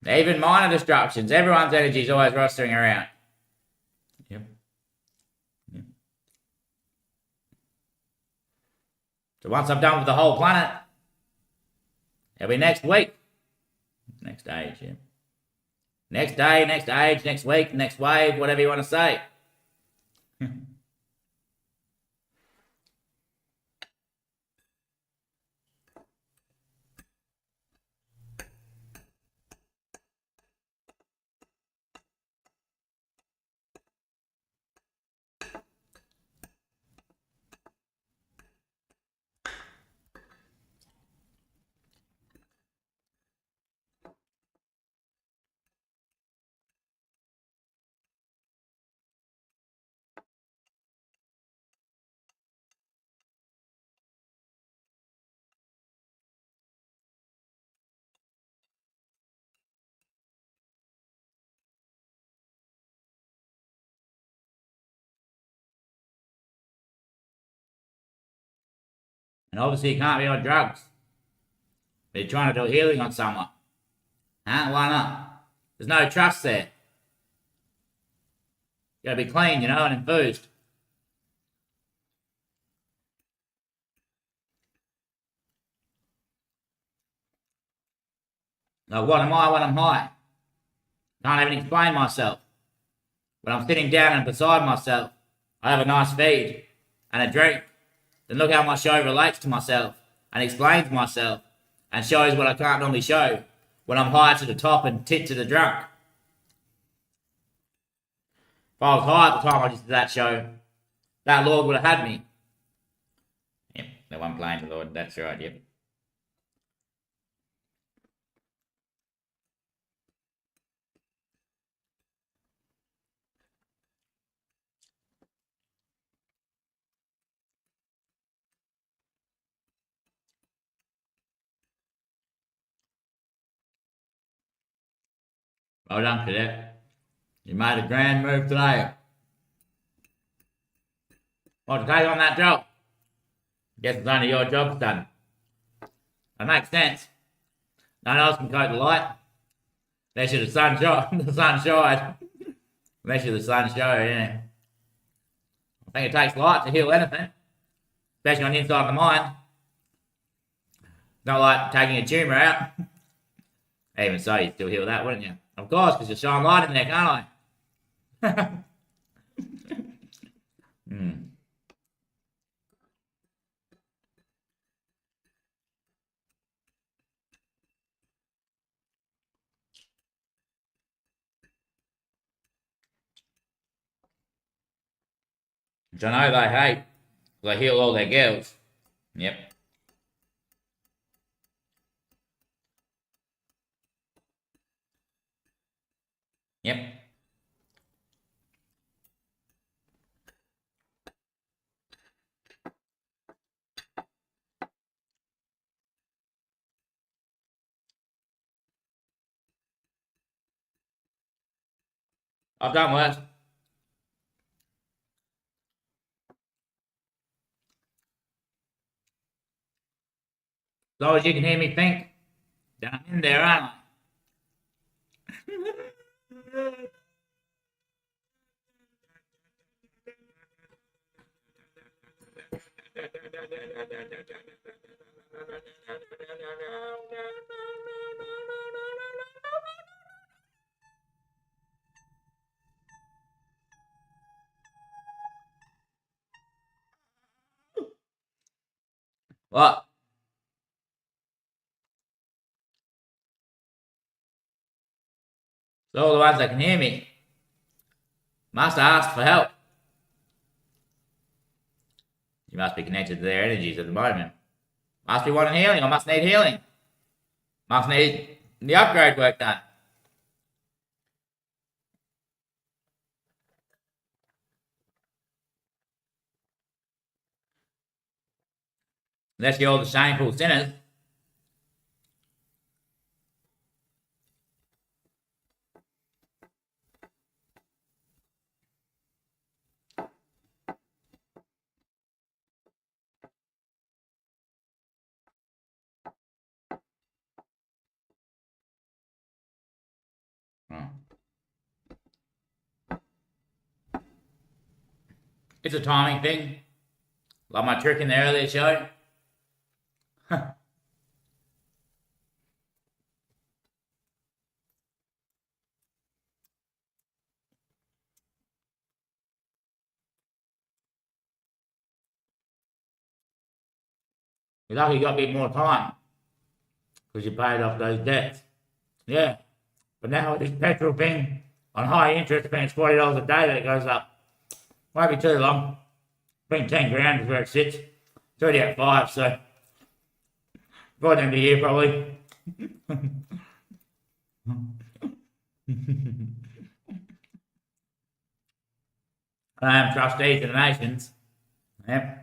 Even minor disruptions. Everyone's energy is always rostering around. Yep. Yep. So once I'm done with the whole planet, it'll be next week. Next age, yeah. Next day, next age, next week, next wave, whatever you want to say. And obviously you can't be on drugs. But you're trying to do healing on someone. Huh? Why not? There's no trust there. You gotta be clean, and infused. Like, what am I when I'm high? Can't even explain myself. When I'm sitting down and beside myself, I have a nice feed and a drink. Then look how my show relates to myself and explains myself and shows what I can't normally show when I'm high to the top and tit to the drunk. If I was high at the time I just did that show, that Lord would have had me. Yep, the one playing the Lord, that's right, yep. Well done, cadet. You made a grand move today. Well, to take on that job, guess it's only your job's done. That makes sense. No one else can coat the light. Unless you're the sun shine. Unless you're the sun show, yeah. I think it takes light to heal anything. Especially on the inside of the mind. Not like taking a tumour out. Even so, you'd still heal that, wouldn't you? Of course, because you shine light in there, can't I? Which I know they hate. They heal all their girls. Yep. Yep. I've done worse. As long as you can hear me think, then I'm in there, aren't I? What? So all the ones that can hear me must ask for help. You must be connected to their energies at the moment. Must be wanting healing or must need healing. Must need the upgrade work done. Unless you're all the shameful sinners. It's a timing thing. Like my trick in the earlier show. You're lucky you got a bit more time. Because you paid off those debts. Yeah. But now with this petrol thing on high interest, being $40 a day that goes up. Won't be too long. Been 10 grand is where it sits. It's already at 5, so by the end of the year probably. I am trustee to the nations. Yep.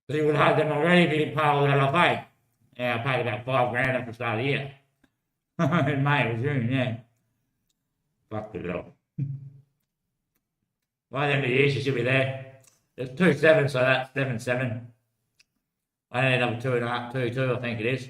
So you would have them already if you didn't pay all that off, eh? Yeah, I paid about 5 grand at the start of the year. In May or June, yeah. Fuck it all. By the end of the year, she should be there. There's 2.7, so that's 7.7. I need another 2.5, 2.2, I think it is.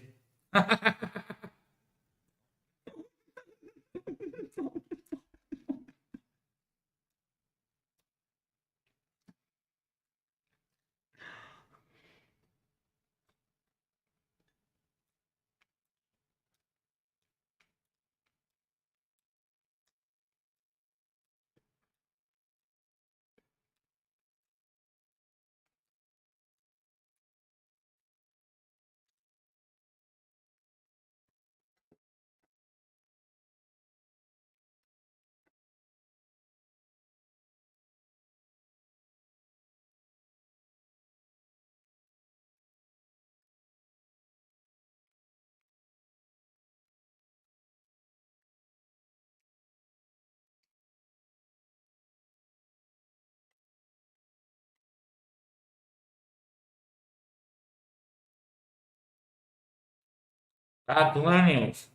Colonials.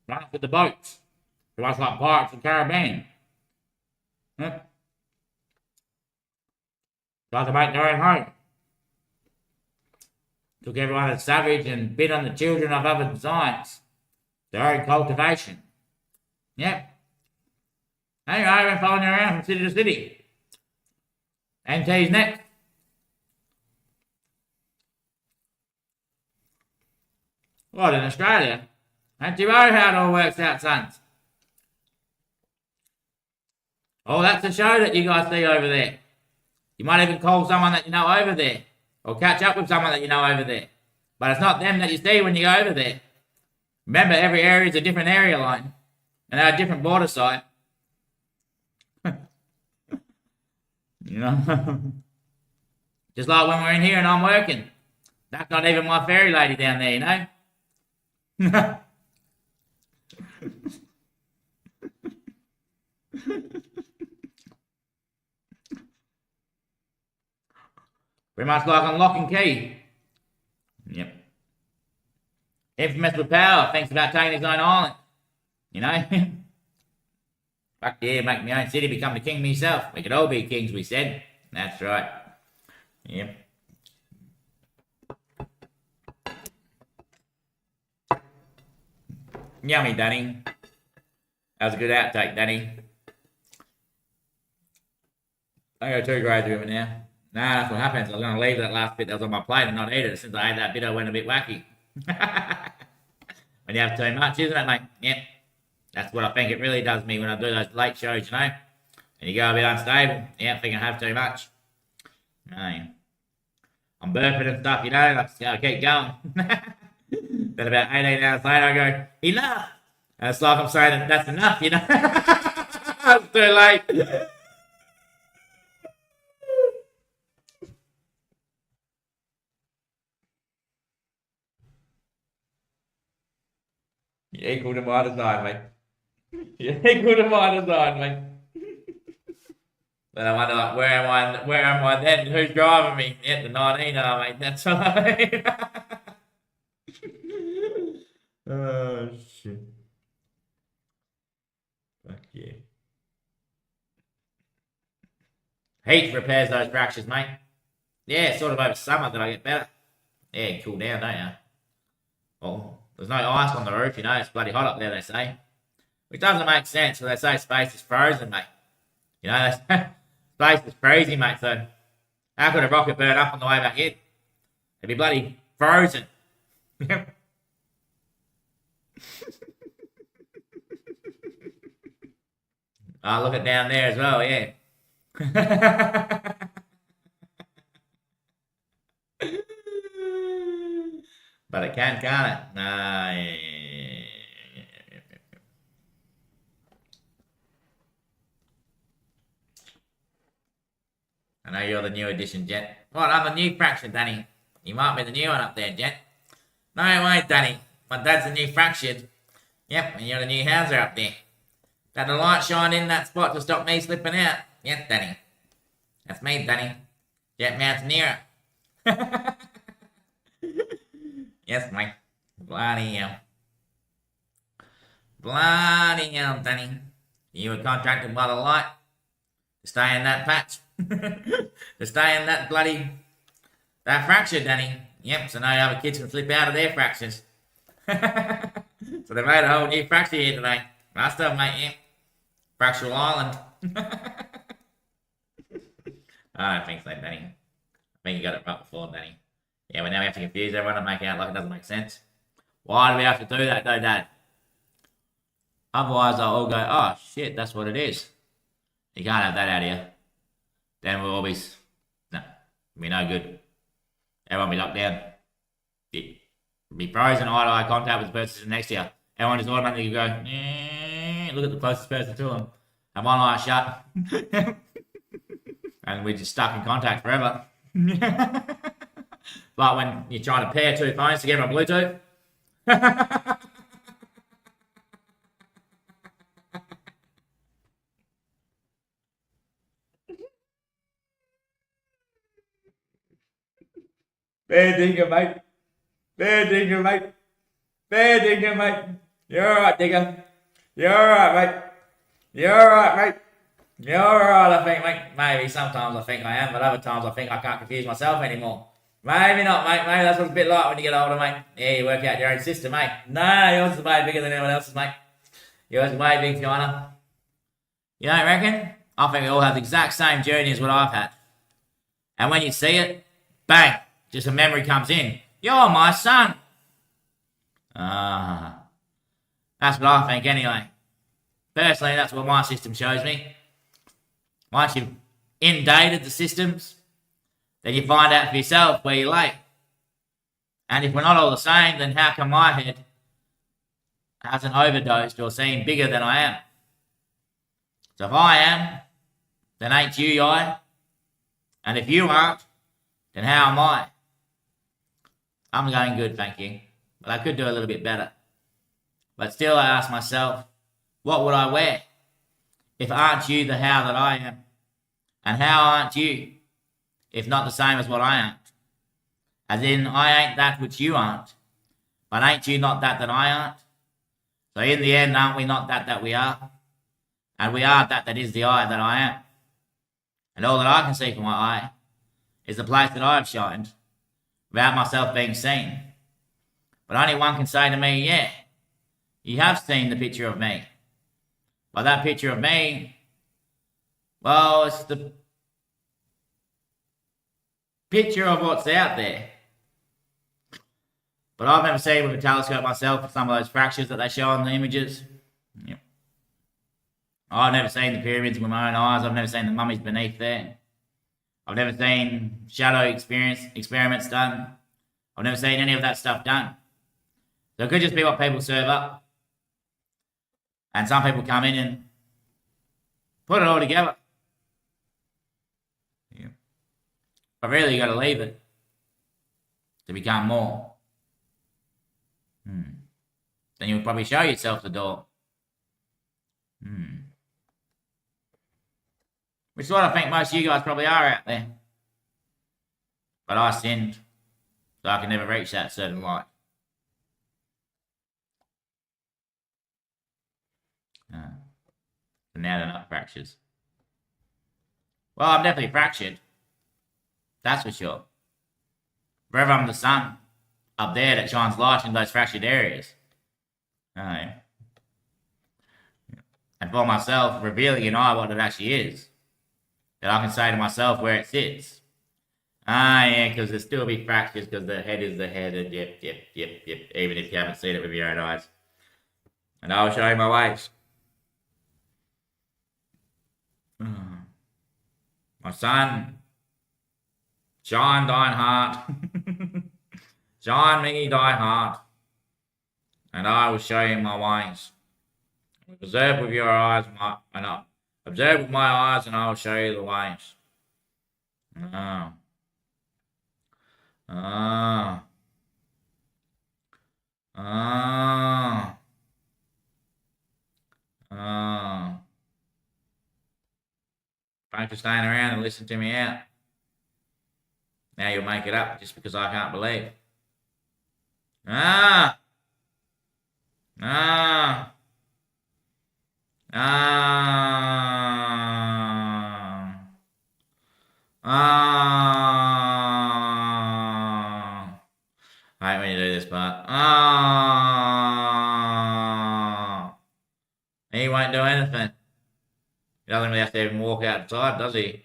Right with the boats. It was like Pirates of the Caribbean. Yep. Tried to make their own home. Took everyone as savage and bid on the children of other designs. Their own cultivation. Yep. Anyway, I went following around from city to city. NT's next. What, in Australia? Don't you know how it all works out, sons? Oh, that's a show that you guys see over there. You might even call someone that you know over there. Or catch up with someone that you know over there. But it's not them that you see when you go over there. Remember, every area is a different area line. And they're a different border site. You know? Just like when we're in here and I'm working. That's not even my fairy lady down there, you know? Pretty much like unlock and key. Yep. Infamous with power, thinks about taking his own island. You know? Fuck yeah, make my own city, become the king myself. We could all be kings, we said. That's right. Yep. Yummy, darling. That was a good outtake, Danny. Don't go too crazy with it now. Nah, that's what happens. I was going to leave that last bit that was on my plate and not eat it. Since I ate that bit, I went a bit wacky. When you have too much, isn't it, mate? Yep. That's what I think it really does me when I do those late shows, you know? And you go a bit unstable. Yeah, thinking I have too much. No. I'm burping and stuff, you know? I just gotta keep going. Then about 18 hours later, I go, enough! And it's like I'm saying that that's enough, you know? It's too late. You're equal to my design, mate. You're equal to my design, mate. Then I wonder, like, where am I then? Who's driving me? Yeah, the 19 are, mate. That's what I mean. Oh, shit. Fuck yeah. Heat repairs those fractures, mate. Yeah, sort of over summer that I get better. Yeah, cool down, don't you? Well, there's no ice on the roof, you know. It's bloody hot up there, they say. Which doesn't make sense, because they say space is frozen, mate. You know, space is freezing, mate, so how could a rocket burn up on the way back in? It'd be bloody frozen. Oh, look at down there as well, yeah. But it can't it? No. I know you're the new addition, Jet. What, I'm the new fraction, Danny? You might be the new one up there, Jet. No way, Danny. My dad's the new fraction. Yep, and you're the new houser up there. Got the light shine in that spot to stop me slipping out. Yep, Danny. That's me, Danny. Jet mountaineer. Yes, mate. Bloody hell. Bloody hell, Danny. You were contracted by the light to stay in that patch. To stay in that that fracture, Danny. Yep, so now other kids can slip out of their fractures. So they made a whole new fracture here today. Last up, mate, yep. Fractural Island. I don't think so, Danny. I think you got it right before, Danny. Yeah, well, now we have to confuse everyone and make it out like it doesn't make sense. Why do we have to do that, though, Dad? Otherwise, they'll all go, oh, shit, that's what it is. You can't have that out of you. Then we'll all be, no, be no good. Everyone will be locked down. Be frozen eye-to-eye contact with the person next to you. Everyone just automatically go, look at the closest person to them. Have one eye shut. And we're just stuck in contact forever. Like when you're trying to pair two phones together on Bluetooth. Fair dinkum, mate. Fair dinkum, mate. Fair dinkum, mate. You're alright, digger. You're alright, mate. You're alright, mate. You're alright, I think, mate. Maybe sometimes I think I am, but other times I think I can't confuse myself anymore. Maybe not, mate. Maybe that's what it's a bit like when you get older, mate. Yeah, you work out your own system, mate. No, yours is way bigger than anyone else's, mate. Yours is way big, China. You don't reckon? I think we all have the exact same journey as what I've had. And when you see it, bang, just a memory comes in. You're my son. That's what I think anyway. Personally, that's what my system shows me. Once you've inundated the systems, then you find out for yourself where you lay. And if we're not all the same, then how come my head hasn't overdosed or seemed bigger than I am? So if I am, then ain't you I? And if you aren't, then how am I? I'm going good, thank you. But I could do a little bit better. But still I ask myself, what would I wear if aren't you the how that I am? And how aren't you if not the same as what I aren't? As in, I ain't that which you aren't. But ain't you not that I aren't? So in the end, aren't we not that we are? And we are that is the I that I am. And all that I can see from my eye is the place that I have shined without myself being seen. But only one can say to me, yeah, you have seen the picture of me. But that picture of me, well, it's the picture of what's out there. But I've never seen with a telescope myself some of those fractures that they show on the images. Yep. I've never seen the pyramids with my own eyes. I've never seen the mummies beneath there. I've never seen shadow experiments done. I've never seen any of that stuff done. So it could just be what people serve up. And some people come in and put it all together. Yeah. But really, you got to leave it to become more. Then you'll probably show yourself the door. Which is what I think most of you guys probably are out there. But I sinned, so I can never reach that certain light. So now they're not fractures. Well, I'm definitely fractured. That's for sure. Wherever I'm the sun up there that shines light in those fractured areas. And for myself, revealing in eye what it actually is. That I can say to myself where it sits. Yeah, because there'll still be fractures because the head is the head. And yep. Even if you haven't seen it with your own eyes. And I'll show you my ways. My son, shine thine heart. Shine me thy heart. And I will show you my ways. Observe with your eyes, observe with my eyes, and I will show you the ways. Thanks for staying around and listening to me out. Now you'll make it up just because I can't believe. I hate when you do this part. He won't do anything. He doesn't really have to even walk outside, does he?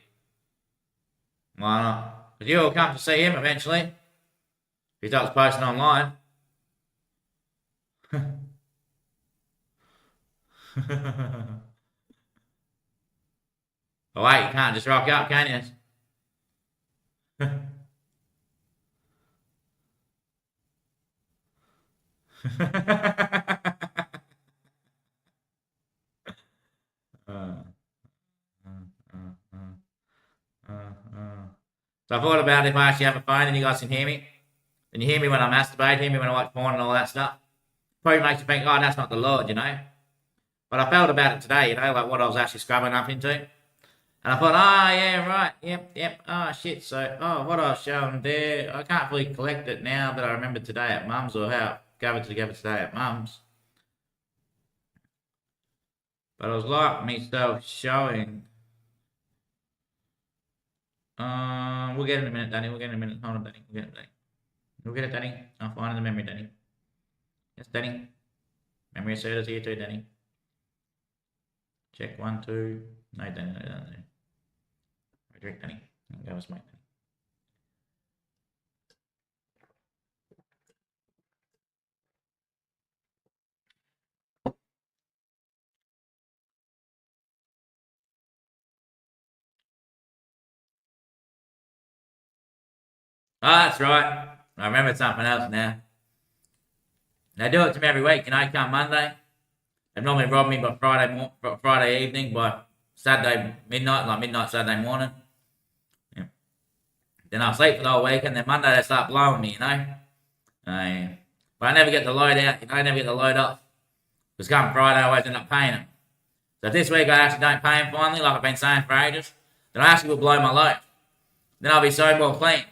Why not? Because you'll come to see him eventually. If he starts posting online. Oh wait, you can't just rock up, can you? So I thought about if I actually have a phone and you guys can hear me. And you hear me when I masturbate, hear me when I watch porn and all that stuff. Probably makes you think, oh, that's not the Lord, you know. But I felt about it today, you know, like what I was actually scrubbing up into. And I thought, yeah, right, yep, shit, so, what I was showing there, I can't fully collect it now that I remember today at Mum's, or how it gathered together today at Mum's. But it was like myself showing. We'll get it in a minute, Danny, we'll get it in a minute. Hold on, Danny, we'll get it, Danny. We'll get it, Danny. I'll find in the memory, Danny. Yes, Danny. Memory asserters here too, Danny. Check 1, 2. No, Danny, no. Direct, Danny. That was my Danny. That's right. I remember something else now. They do it to me every week, you know, come Monday. They normally rob me by Friday evening, by Saturday midnight, like midnight Saturday morning. Yeah. Then I'll sleep for the whole week, and then Monday they start blowing me, you know. But I never get the load out, you know, I never get the load off. Because come Friday, I always end up paying them. So if this week I actually don't pay them finally, like I've been saying for ages, then I actually will blow my load. Then I'll be so more clean.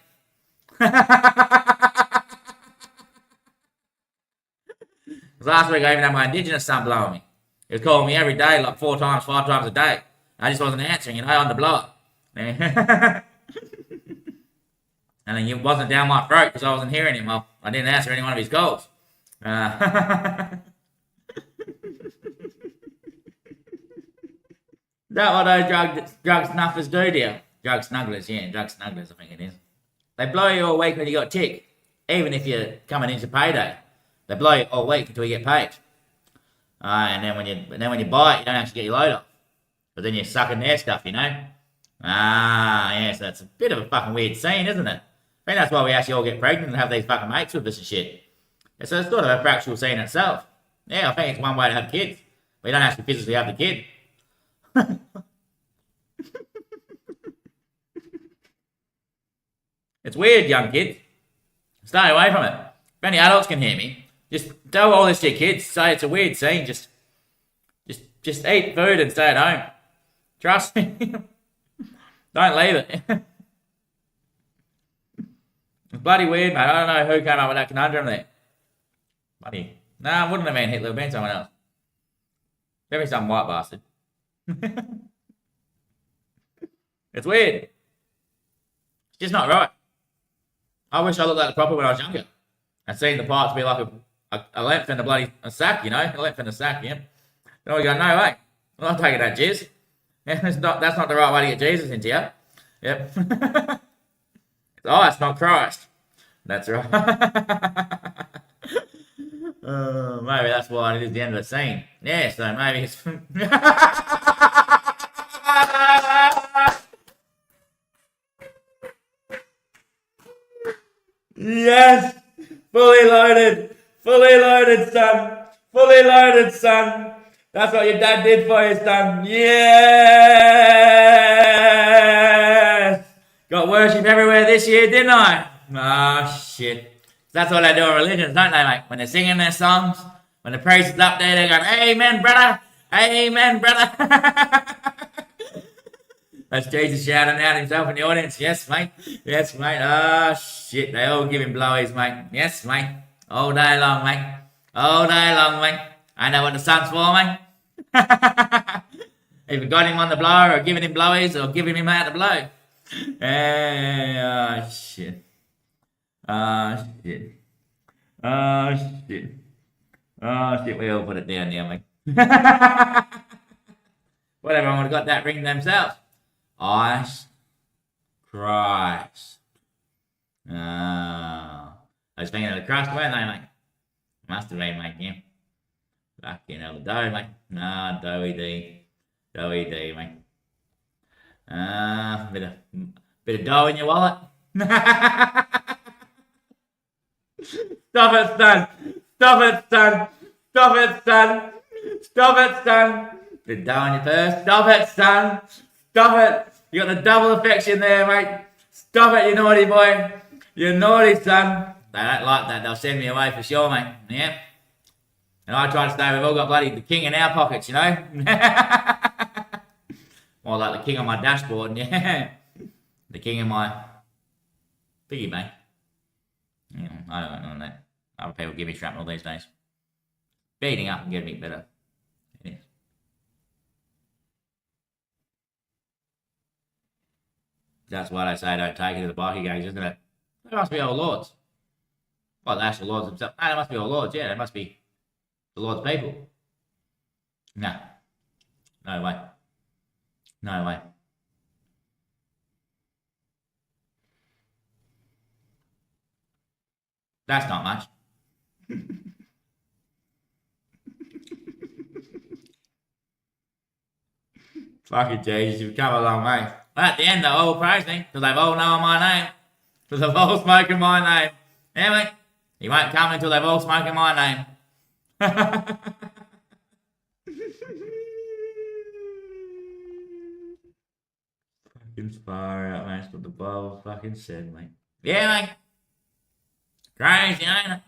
Last week I even had my Indigenous son blowing me. He was calling me every day, like 4 times, 5 times a day. I just wasn't answering, you know, on the blower. And then he wasn't down my throat because I wasn't hearing him. I didn't answer any one of his calls. Is that what those drug snuffers do to you? Drug snugglers, yeah, drug snugglers, I think it is. They blow you all week when you got tick, even if you're coming into payday. They blow you all week until you get paid. And then when you buy it, you don't actually get your load off. But then you're sucking their stuff, you know? Yeah, so that's a bit of a fucking weird scene, isn't it? I think that's why we actually all get pregnant and have these fucking mates with us and shit. So it's sort of a fractional scene itself. Yeah, I think it's one way to have kids. But you don't actually physically have the kid. It's weird, young kids. Stay away from it. If any adults can hear me, just tell all this to your kids. Say it's a weird scene. Just eat food and stay at home. Trust me. Don't leave it. It's bloody weird, mate. I don't know who came up with that conundrum there. Bloody. Nah, it wouldn't have been Hitler. It would have been someone else. Maybe some white bastard. It's weird. It's just not right. I wish I looked like the proper when I was younger. And seen the parts be like a length and a sack, you know? A length and a sack, yeah. Then we go, no way. I'm not taking that jizz. Yeah, that's not the right way to get Jesus into you. Yep. Oh, it's not Christ. That's right. Maybe that's why it is the end of the scene. Yeah, so maybe it's... Yes! Fully loaded, son. Fully loaded, son. That's what your dad did for you, son. Yes! Got worship everywhere this year, didn't I? Oh, shit. That's what they do in religions, don't they, mate? When they're singing their songs, when the priest is up there, they're going, amen, brother. Amen, brother. That's Jesus shouting out himself in the audience. Yes, mate. Yes, mate. Oh, shit. They all give him blowies, mate. Yes, mate. All day long, mate. All day long, mate. I know what the sun's for, mate. Either got him on the blower or giving him blowies or giving him out to blow. Oh, shit. Oh, shit. Oh, shit. Oh, shit. We all put it down now, mate. What, everyone would have got that ring themselves? Ice Christ. Oh. I was thinking of the crust, weren't they, mate? Must have been, mate, yeah. Fucking hell, the dough, mate. Nah, doughy D. Doughy D, mate. Bit of dough in your wallet. Stop it, son. Stop it, son. Stop it, son. Stop it, son. Bit of dough in your purse. Stop it, son. Stop it. You got the double affection there, mate. Stop it, you naughty boy. You naughty son. They don't like that. They'll send me away for sure, mate. Yeah. And I try to stay. We've all got bloody the king in our pockets, you know. More like the king on my dashboard, yeah. The king in my piggy bank. Yeah, I don't know that. Other people give me shrapnel these days. Beating up and getting better. It is. That's why they say don't take it to the bikie gangs, isn't it? They must be all lords. Well, the actual lords themselves. No, they must be all lords, yeah. They must be the Lord's people. No. No way. No way. That's not much. Fucking Jesus, you've come a long way. At the end, they'll all praise me, because they've all known my name. Because they've all spoken my name. Yeah, mate. He won't come until they've all spoken my name. Fucking far out, mate. That's what the Bible fucking said, mate. Yeah, mate. Crazy, ain't it?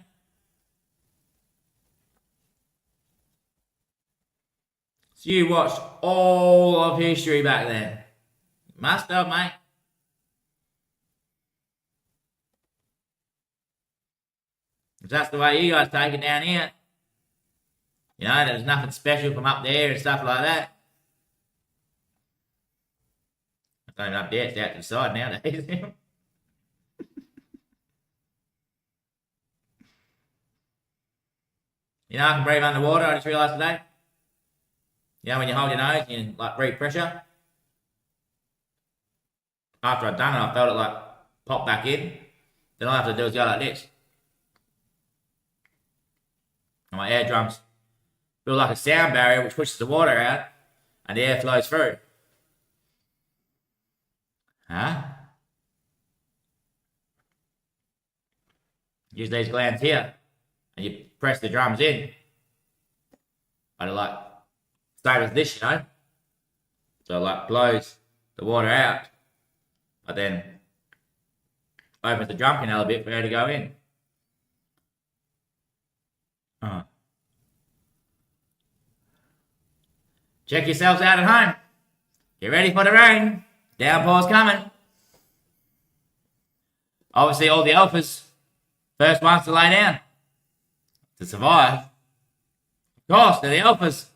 So you watched all of history back then. Must have, mate. If that's the way you guys take it down here. You know, there's nothing special from up there and stuff like that. It's not even up there, it's out to the side nowadays. You know, I can breathe underwater, I just realised today. You know when you hold your nose and you like breathe pressure? After I'd done it, I felt it like pop back in. Then all I have to do is go like this. And my air drums build like a sound barrier which pushes the water out and the air flows through. Huh? Use these glands here and you press the drums in. But it like same as this, you know. So it like blows the water out, but then opens the drum canal a bit for air to go in. Check yourselves out at home. Get ready for the rain. Downpour's coming. Obviously, all the alphas, first ones to lay down to survive. Of course, they're the alphas.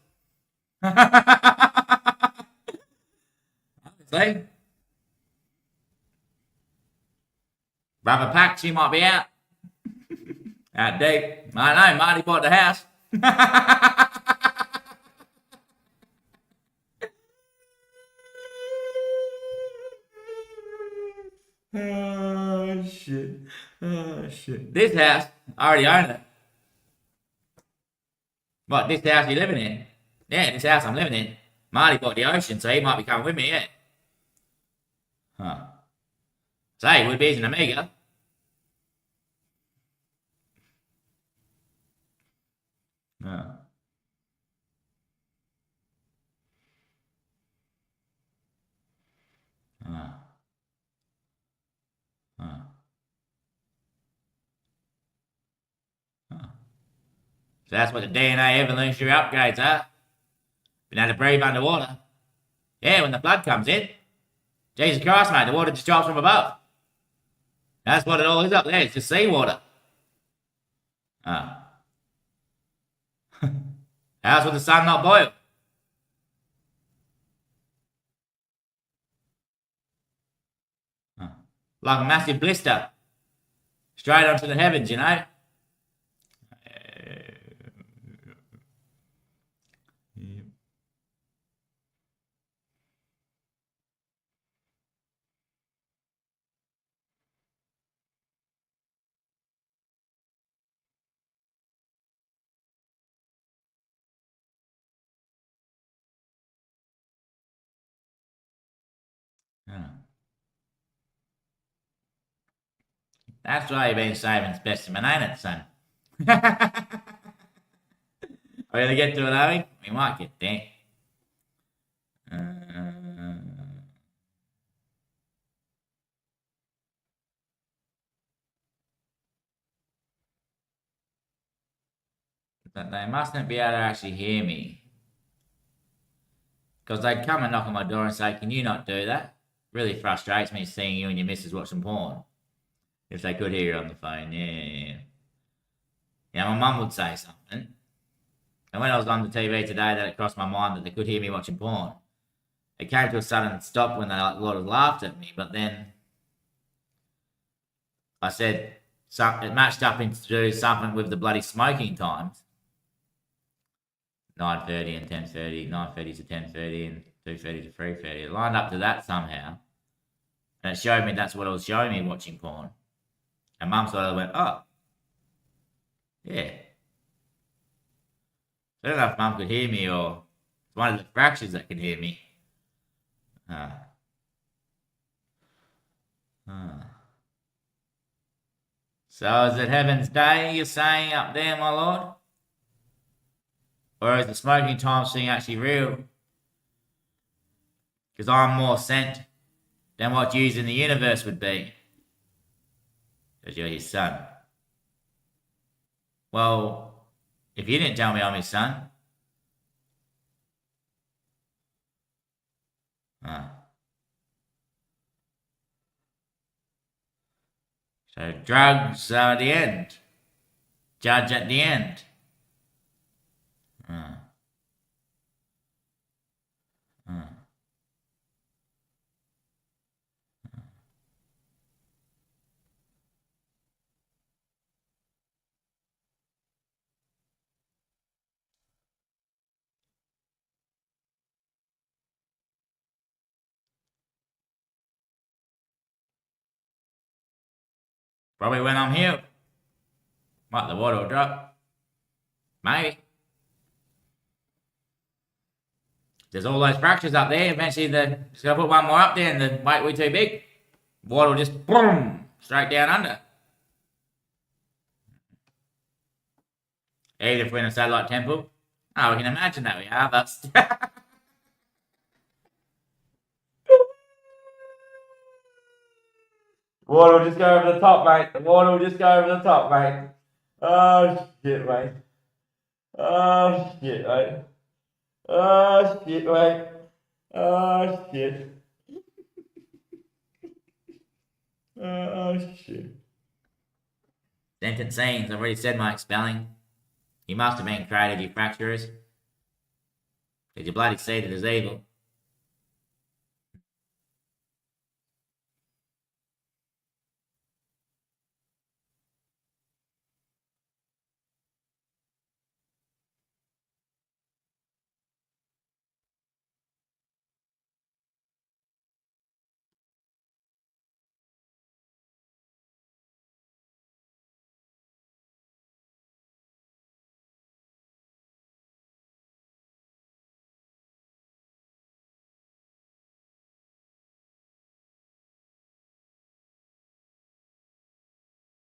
Obviously. Rubber pack, she might be out. Out deep. I know, Marty bought the house. Oh shit. Oh shit. This house, I already own it. What, this house you're living in? Yeah, this house I'm living in. Marty bought the ocean, so he might be coming with me, yeah. Huh. So he would be as an Amiga. Oh. Oh. Oh. Oh. So that's what the DNA evolutionary upgrades are. Been able to breathe underwater. Yeah, when the flood comes in. Jesus Christ, mate, the water just drops from above. That's what it all is up there. It's just seawater. Oh. How's with the sun not boil? Oh. Like a massive blister. Straight onto the heavens, you know? Oh. That's why you've been saving specimen, ain't it, son? Are we gonna get to it, are we? We might get there. But they mustn't be able to actually hear me. Because they'd come and knock on my door and say, "Can you not do that?" Really frustrates me seeing you and your missus watch some porn. If they could hear you on the phone, yeah. Yeah, my mum would say something. And when I was on the TV today, that it crossed my mind that they could hear me watching porn. It came to a sudden stop when they laughed at me, but then I said it matched up into something with the bloody smoking times. 9:30 and 10:30, 9:30 to 10:30 and 2:30 to 3:30. It lined up to that somehow. And it showed me that's what it was showing me watching porn. And Mum sort of went, "Oh, yeah." I don't know if Mum could hear me or it's one of the fractures that can hear me. So is it Heaven's Day you're saying up there, my lord? Or is the smoking time thing actually real? Because I'm more sent than what yous in the universe would be. Because you're his son. Well, if you didn't tell me I'm his son. So drugs are at the end. Judge at the end. Probably when I'm healed. Might the water will drop. Maybe. There's all those fractures up there. Eventually, just gonna put one more up there, and the weight will be too big. Water will just boom straight down under. Even if we're in a satellite temple. Oh, we can imagine that we are. That's. Water will just go over the top, mate. The water will just go over the top, mate. Oh shit, mate. Oh shit, mate. Oh shit, mate. Oh shit. Oh shit. Sentence scenes. I've already said my expelling. You must have been created, you fracturers. Because you bloody see that it's evil.